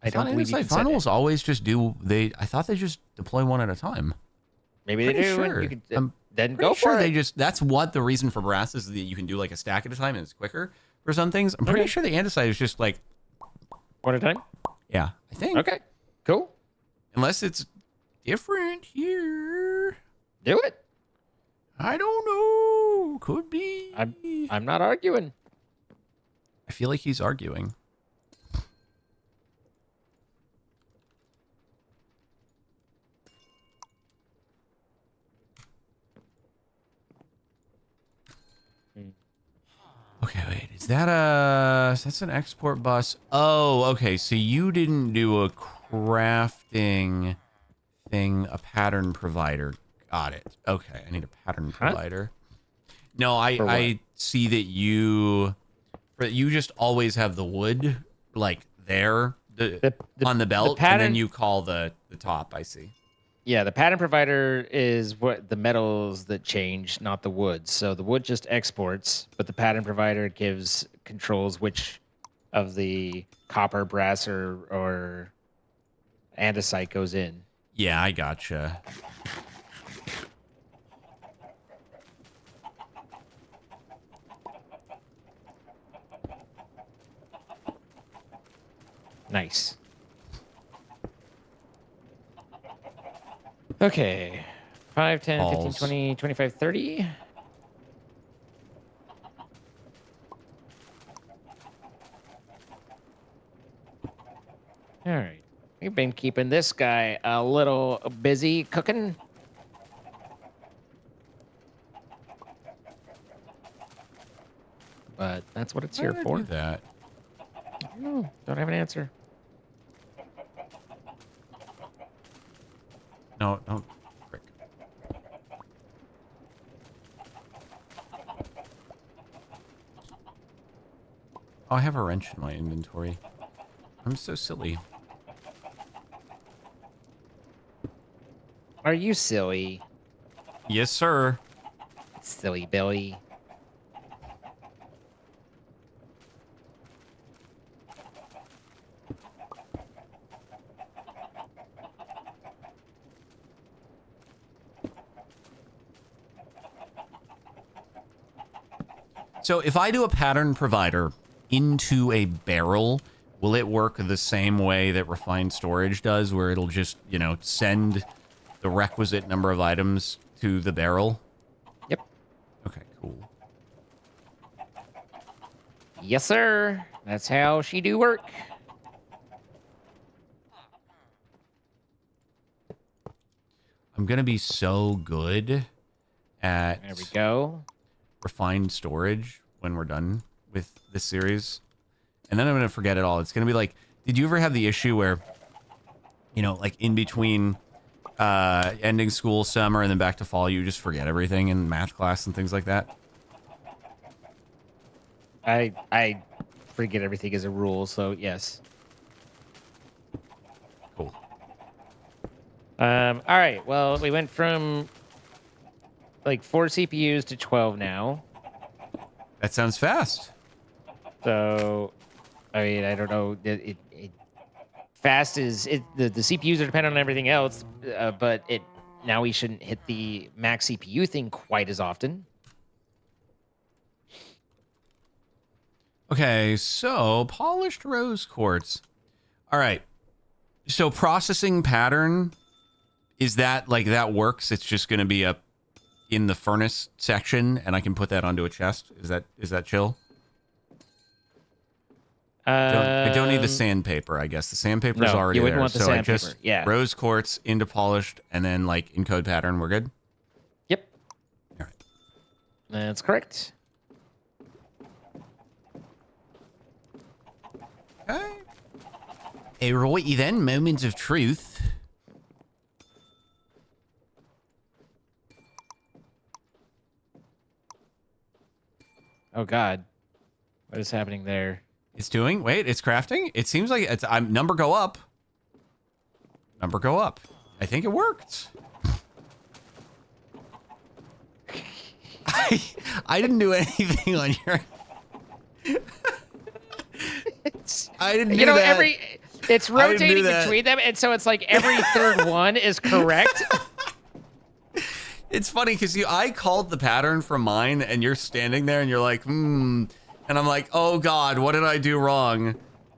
I don't believe you can set funnels it. always just do they. I thought they just deploy one at a time. Maybe they do. Sure. And you could, I'm then pretty go sure for they it. just. That's what the reason for brass is that you can do like a stack at a time and it's quicker for some things. I'm pretty sure the andesite is just like One at a time. yeah. I think Okay. Cool. unless it's different here. Do it. I don't know. Could be. I'm not arguing. I feel like he's arguing. Okay, wait. Is that that's an export bus? Oh, okay. So you didn't do a crafting thing, a pattern provider. Got it. Okay, I need a pattern provider. No, I see that you just always have the wood like there on the belt, and then you call the top. I see. Yeah, the pattern provider is what the metals that change, not the wood. So the wood just exports, but the pattern provider controls which of the copper, brass, or andesite goes in. Yeah, I gotcha. Nice. Okay. 5, 10, 15, Balls. 20, 25, 30. All right. We've been keeping this guy a little busy cooking. But that's what it's here Why did I for. do that? I don't know. Don't have an answer. No, don't. Frick. Oh, I have a wrench in my inventory. I'm so silly. Are you silly? Yes, sir. Silly Billy. So if I do a pattern provider into a barrel, will it work the same way that refined storage does, where it'll just, you know, send the requisite number of items to the barrel? Yep. Okay, cool. Yes, sir. That's how she do work. I'm going to be so good at There we go. refined storage when we're done with this series. And then I'm going to forget it all. It's going to be like, did you ever have the issue where, you know, like in between ending school, summer, and then back to fall, you just forget everything in math class and things like that? I forget everything as a rule, so yes. Cool. All right. Well, we went from like 4 CPUs to 12 now. That sounds fast. So, I mean, I don't know. Fast is it. The CPUs are dependent on everything else, but it now we shouldn't hit the max CPU thing quite as often. Okay, so polished rose quartz. All right. So processing pattern, is that like that works? It's just going to be up in the furnace section, and I can put that onto a chest. Is that chill? I don't need the sandpaper. I guess the sandpaper's No, already you wouldn't there. want the So I sandpaper. just Yeah. rose quartz into polished, and then like encode pattern. We're good. Yep. All right. That's correct. Okay. Alrighty then, moments of truth. Oh God, what is happening there? It's doing. Wait, it's crafting. It seems like it's. Number go up. Number go up. I think it worked. I didn't do anything on your. I didn't do that. It's rotating that. between them, and so it's like every third one is correct. It's funny because I called the pattern from mine, and you're standing there, and you're like, and I'm like, oh God, what did I do wrong?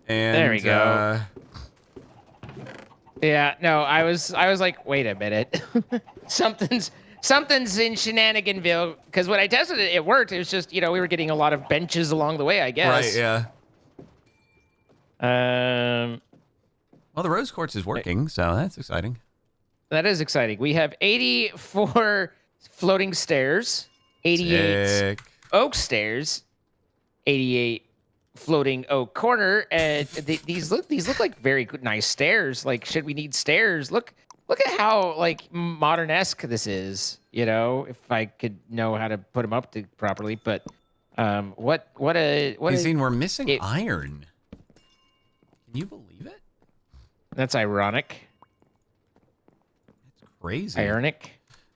And there we go. Yeah, no, I was like, wait a minute, something's in Shenaniganville. Because when I tested it, it worked. It was just we were getting a lot of benches along the way, I guess. Right. Yeah. Well, the rose quartz is working, so that's exciting. That is exciting. We have 84 floating stairs, 88 Sick. oak stairs, 88 floating oak corner, and these look like very good, nice stairs. Like, should we need stairs? Look at how like modern-esque this is. If I could know how to put them up properly, but what We're missing iron. Can you believe it? That's ironic. Crazy. Ironic.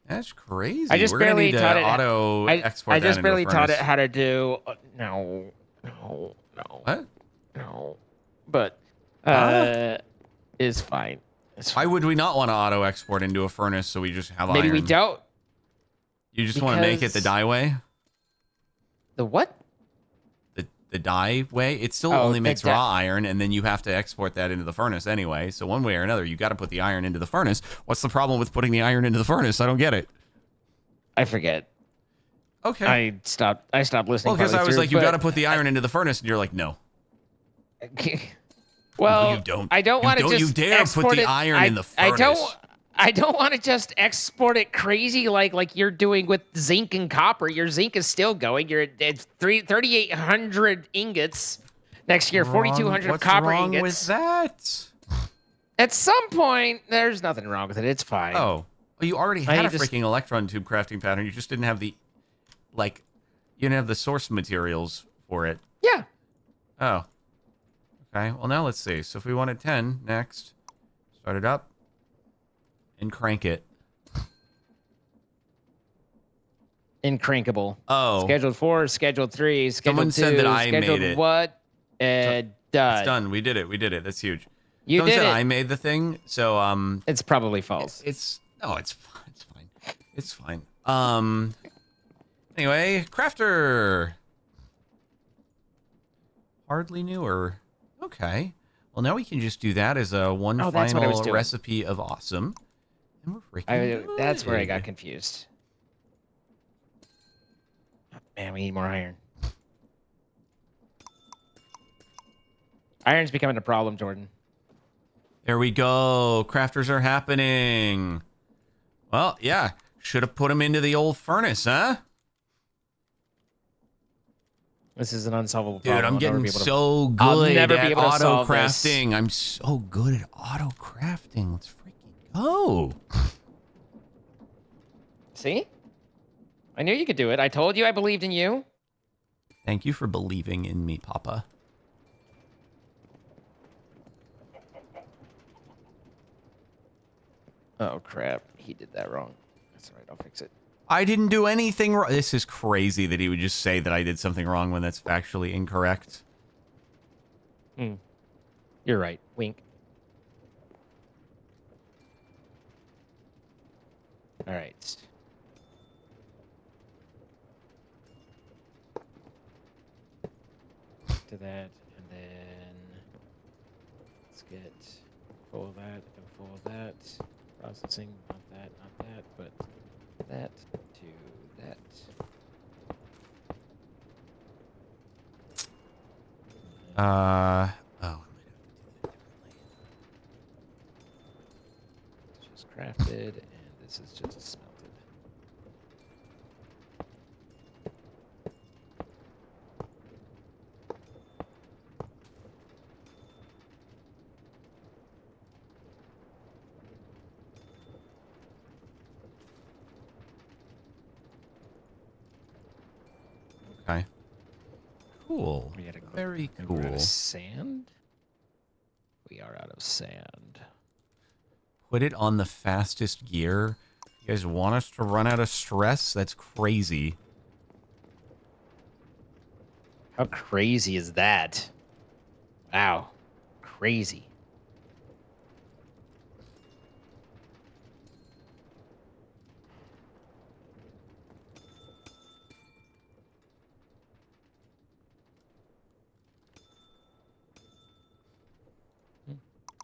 That's crazy. I just barely taught it auto export. I just barely taught it furnace. how to do. No. What? No. But is fine. Why would we not want to auto export into a furnace so we just have Maybe iron? we don't. You just want to make it the dye way? The what? The dye way? It still only makes raw iron, and then you have to export that into the furnace anyway. So one way or another, you got to put the iron into the furnace. What's the problem with putting the iron into the furnace? I don't get it. I forget. Okay. I stopped listening. Well, because I was like, you got to put the iron into the furnace, and you're like, no. Well, no, you don't. I don't want to just you dare put the iron in the furnace. I don't want to just export it crazy like you're doing with zinc and copper. Your zinc is still going. You're at 3,800 ingots. Next year, 4,200 of copper ingots. What's wrong with that? At some point, there's nothing wrong with it. It's fine. Oh. Well, you already had a freaking electron tube crafting pattern. You just didn't have the, you didn't have the source materials for it. Yeah. Oh. Okay. Well, now let's see. So if we wanted 10 next, start it up. And crank it. Incrankable. Oh. Scheduled 4, scheduled 3, scheduled 2. Someone said that I scheduled made it. What? Done. Done. It's done. We did it. That's huge. Someone said did it. I made the thing. So It's probably false. It's fine. It's fine. Anyway, crafter. Hardly newer. Okay. Well, now we can just do that as a final recipe of awesome. And we're freaking good. That's where I got confused. Man, we need more iron. Iron's becoming a problem, Jordan. There we go. Crafters are happening. Well, yeah. Should have put them into the old furnace, huh? This is an unsolvable problem. Dude, I'm getting so good at auto crafting. I'm so good at auto crafting. Let's freaking go. See? I knew you could do it. I told you I believed in you. Thank you for believing in me, Papa. Oh, crap. He did that wrong. That's all right. I'll fix it. I didn't do anything wrong. This is crazy that he would just say that I did something wrong when that's factually incorrect. You're right. Wink. All right. To that, and then let's get full of that and full of that. Processing, not that, but that to that. Oh, I might have to do that differently. It's just crafted, and this is just smelted. Okay. Cool. Very cool. We're out of sand? We are out of sand. Put it on the fastest gear. You guys want us to run out of stress? That's crazy. How crazy is that? Wow. Crazy.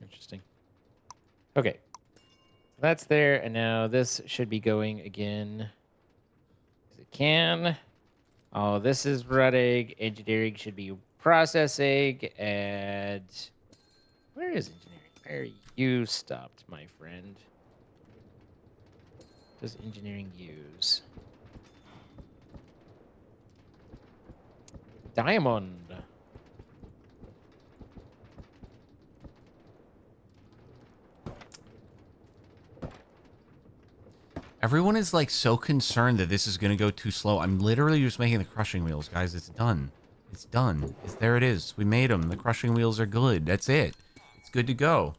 Interesting. Okay. That's there, and now this should be going again. As it can. Oh, this is running. Engineering should be processing, and where is engineering? Where you stopped, my friend? What does engineering use? Diamond. Everyone is like so concerned that this is going to go too slow. I'm literally just making the crushing wheels, guys. It's done. It's done. There it is. We made them. The crushing wheels are good. That's it. It's good to go.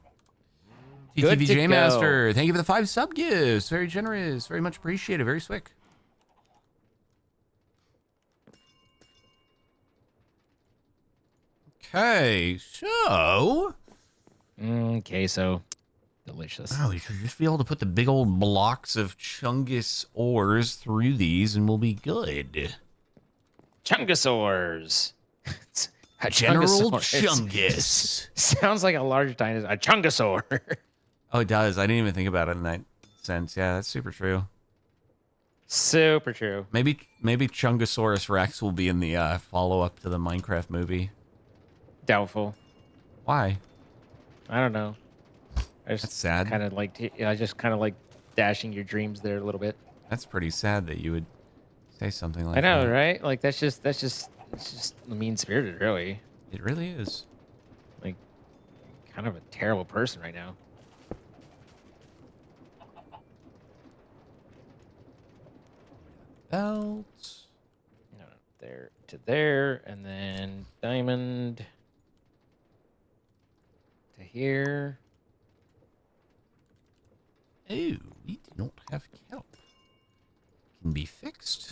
Good to TTVJ go. Master, thank you for the 5 sub gifts. Very generous. Very much appreciated. Very slick. Okay, so... Queso. Delicious. Oh, we should just be able to put the big old blocks of Chungus ores through these and we'll be good. Chungosaurs. A General Chungosaurus. Chungus. Sounds like a large dinosaur. A Chungosaur. Oh, it does. I didn't even think about it in that sense. Yeah, that's super true. Super true. Maybe Chungosaurus Rex will be in the follow-up to the Minecraft movie. Doubtful. Why? I don't know. That's sad. Kind of like, I just kind of like dashing your dreams there a little bit. That's pretty sad that you would say something like I know, that. right? Like that's just mean spirited, really. It really is. Like, kind of a terrible person right now. Belt. No, there to there, and then diamond to here. Oh, we do not have kelp. Can be fixed.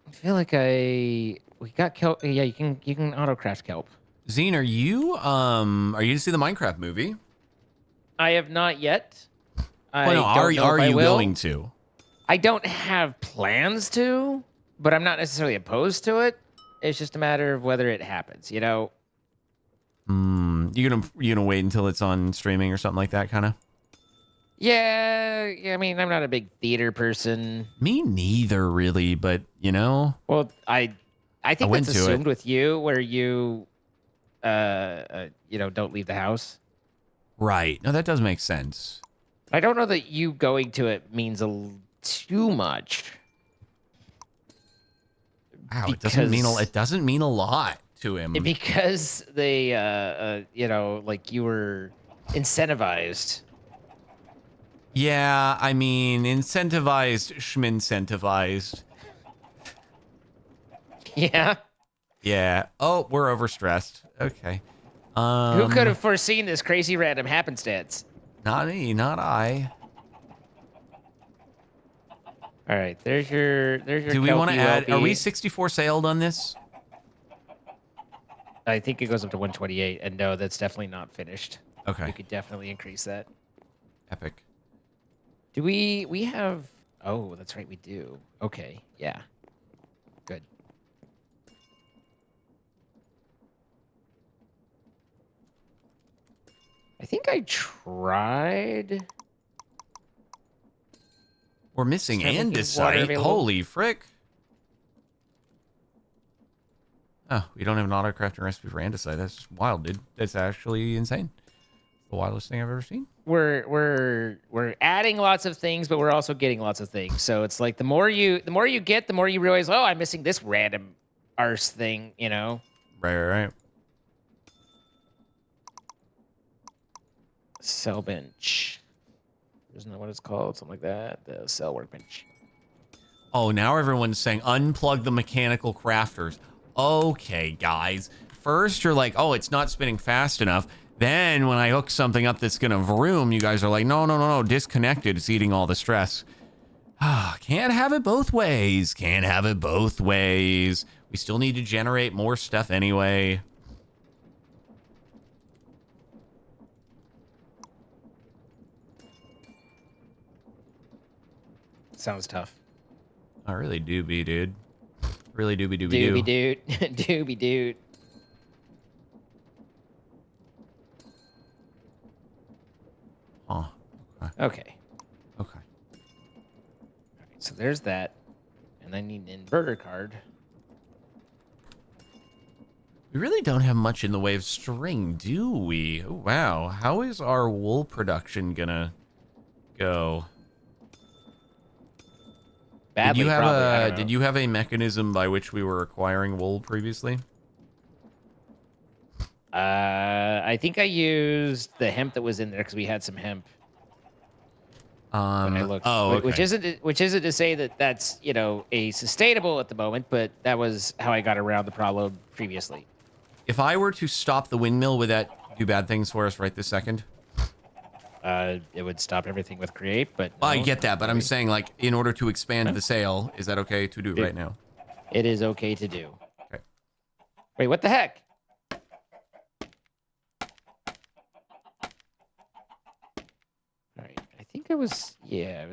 I feel like we got kelp. Yeah, you can auto craft kelp. Zine, are you to see the Minecraft movie? I have not yet. Well, no, are you going to? I don't have plans to, but I'm not necessarily opposed to it. It's just a matter of whether it happens, you know? You gonna wait until it's on streaming or something like that, kind of? Yeah, I mean, I'm not a big theater person. Me neither, really, but, you know. Well, I think went that's to it. assumed with you, where you, don't leave the house. Right. No, that does make sense. I don't know that you going to it means too much. Wow, it doesn't mean a lot to him. Because they, like you were incentivized. Yeah, I mean, incentivized, schmincentivized. Yeah. Yeah. Oh, we're overstressed. Okay. Who could have foreseen this crazy random happenstance? Not me, not I. All right, there's your Do we want to Kelpie add? Are we Whelpie. 64 sailed on this? I think it goes up to 128, and no, that's definitely not finished. Okay. We could definitely increase that. Epic. Do we have? Oh, that's right, we do. Okay, yeah, good. I think I tried. We're missing Start making water andesite. available. Holy frick. Oh, we don't have an auto-crafting recipe for andesite. That's just wild, dude. That's actually insane. The wildest thing I've ever seen. We're adding lots of things, but we're also getting lots of things. So it's like the more you get, the more you realize, oh, I'm missing this random arse thing, you know? Right. Cell bench. Isn't that what it's called? Something like that. The cell workbench. Oh, now everyone's saying unplug the mechanical crafters. Okay, guys. First, you're like, oh, it's not spinning fast enough. Then when I hook something up that's going to vroom, you guys are like, no, disconnected. It's eating all the stress. Can't have it both ways. Can't have it both ways. We still need to generate more stuff anyway. Sounds tough. I really do be, dude. Really do be dooby Doobie doo. dude. Doobie dude. Huh. Okay. Okay. All right, so there's that. And I need an inverter card. We really don't have much in the way of string, do we? Oh, wow. How is our wool production gonna go? Badly, probably. I don't know. Did you have a mechanism by which we were acquiring wool previously? I think I used the hemp that was in there because we had some hemp. When I looked. Oh, okay. Which isn't to say that that's a sustainable at the moment, but that was how I got around the problem previously. If I were to stop the windmill, would that do bad things for us right this second? It would stop everything with create, but Well, I no, get that, but I'm really. saying, like, in order to expand the sale, is that okay to do right now? It is okay to do. Okay. Wait, what the heck? All right, I think I was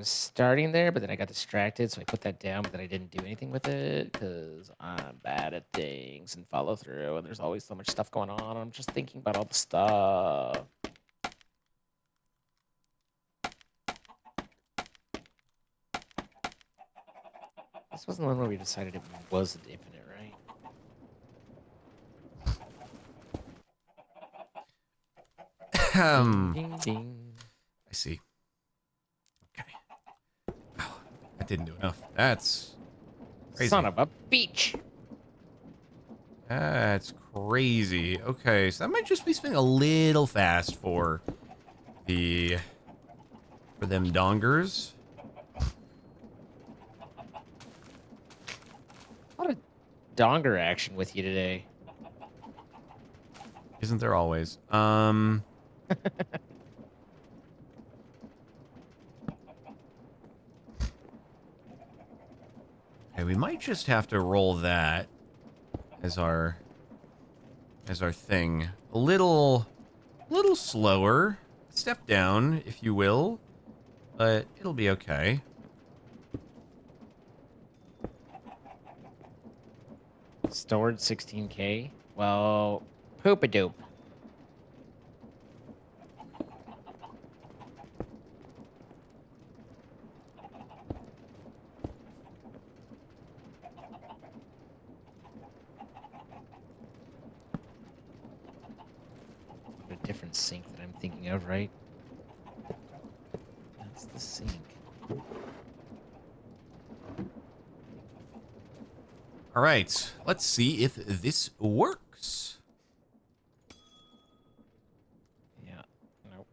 starting there, but then I got distracted, so I put that down, but then I didn't do anything with it because I'm bad at things and follow through, and there's always so much stuff going on. I'm just thinking about all the stuff. This wasn't the one where we decided it wasn't infinite, right? Ding, ding. I see. Okay. Oh, that didn't do enough. That's crazy. Son of a beach. That's crazy. Okay, so that might just be spinning a little fast for them dongers. A lot of donger action with you today. Isn't there always? Okay, we might just have to roll that as our thing. A little slower. Step down, if you will. But it'll be okay. Stored 16K. Well, poop-a-doop. A different sink that I'm thinking of, right? That's the sink. All right, let's see if this works. Yeah. Nope.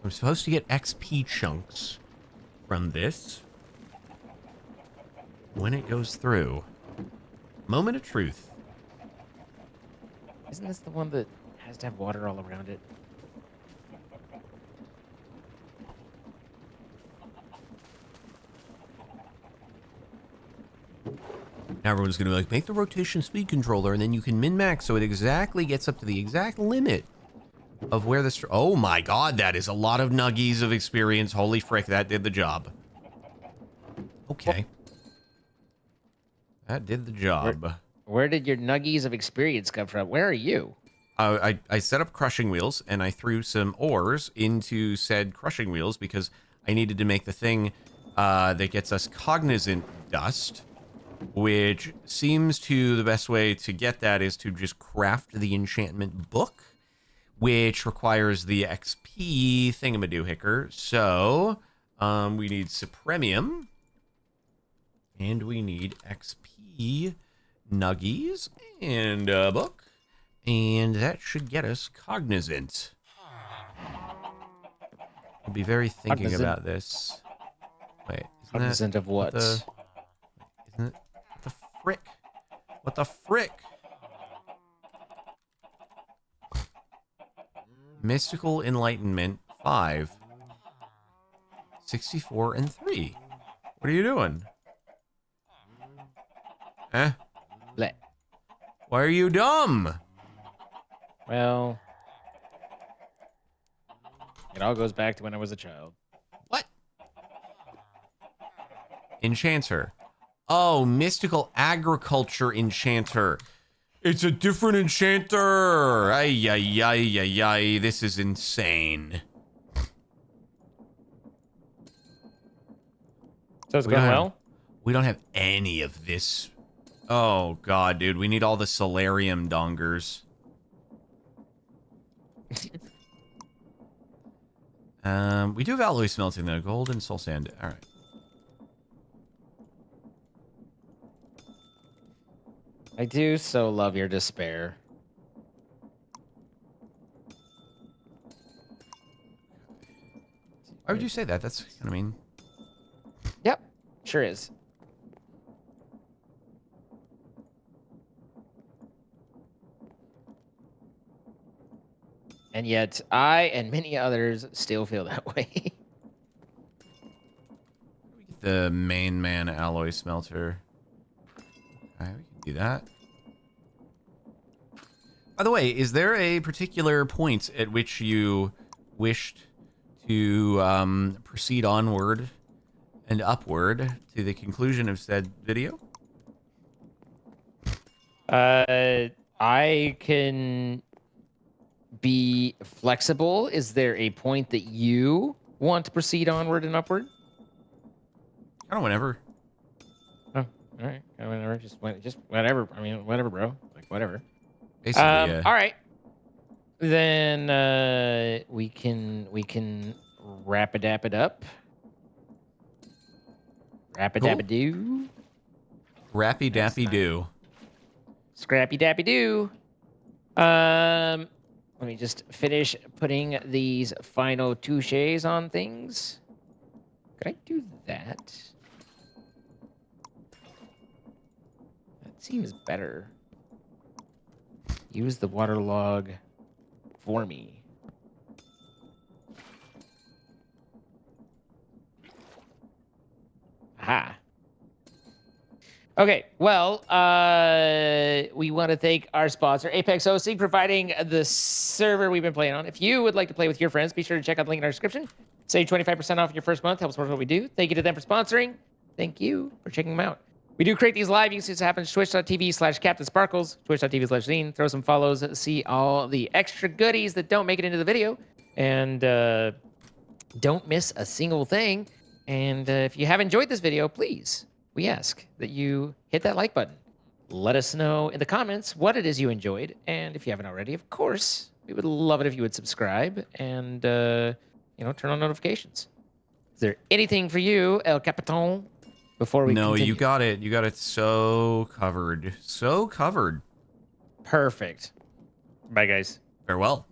I'm supposed to get XP chunks from this when it goes through. Moment of truth. Isn't this the one that has to have water all around it? Now everyone's going to be like, make the rotation speed controller, and then you can min-max so it exactly gets up to the exact limit of where the... Oh my god, that is a lot of nuggies of experience. Holy frick, that did the job. Okay. That did the job. Where did your nuggies of experience come from? Where are you? I set up crushing wheels, and I threw some ores into said crushing wheels because I needed to make the thing that gets us cognizant dust, which seems to the best way to get that is to just craft the enchantment book, which requires the XP thingamadoohicker. So we need Supremium, and we need XP nuggies and a book, and that should get us cognizant. I'll be very thinking about this. Wait, Cognizant of what? Isn't it? What the frick? What the frick? Mystical Enlightenment 5. 64 and 3. What are you doing? Eh? Why are you dumb? Well, it all goes back to when I was a child. What? Enchanter. Oh, Mystical Agriculture Enchanter. It's a different enchanter. Ay, ay, ay, ay, ay. This is insane. So it's going well? We don't have any of this. Oh, God, dude. We need all the solarium dongers. We do have alloy smelting, though. Gold and soul sand. All right. I do so love your despair. Why would you say that? That's kind of mean. Yep, sure is. And yet, I and many others still feel that way. The main man alloy smelter. Okay, we can do that. By the way, is there a particular point at which you wished to proceed onward and upward to the conclusion of said video? I can be flexible. Is there a point that you want to proceed onward and upward? I don't know, whenever. Oh, all right. Whatever. Just whatever. I mean, whatever, bro. Like, whatever. Basically, yeah. All right. Then we can wrap it up. Wrap it Cool. doo. Rappy dappy do. Scrappy dappy doo. Let me just finish putting these final touches on things. Could I do that? That seems better. Use the waterlog for me. Aha. Okay, well, we want to thank our sponsor, Apex Hosting, providing the server we've been playing on. If you would like to play with your friends, be sure to check out the link in our description. Save 25% off your first month. Helps support what we do. Thank you to them for sponsoring. Thank you for checking them out. We do create these live. You can see this happens twitch.tv/CaptainSparkles, twitch.tv/Zine. Throw some follows, see all the extra goodies that don't make it into the video. And don't miss a single thing. And if you have enjoyed this video, please, we ask that you hit that like button. Let us know in the comments what it is you enjoyed. And if you haven't already, of course, we would love it if you would subscribe and, turn on notifications. Is there anything for you, El Capitan, before we continue? You got it. You got it so covered. So covered. Perfect. Bye, guys. Farewell.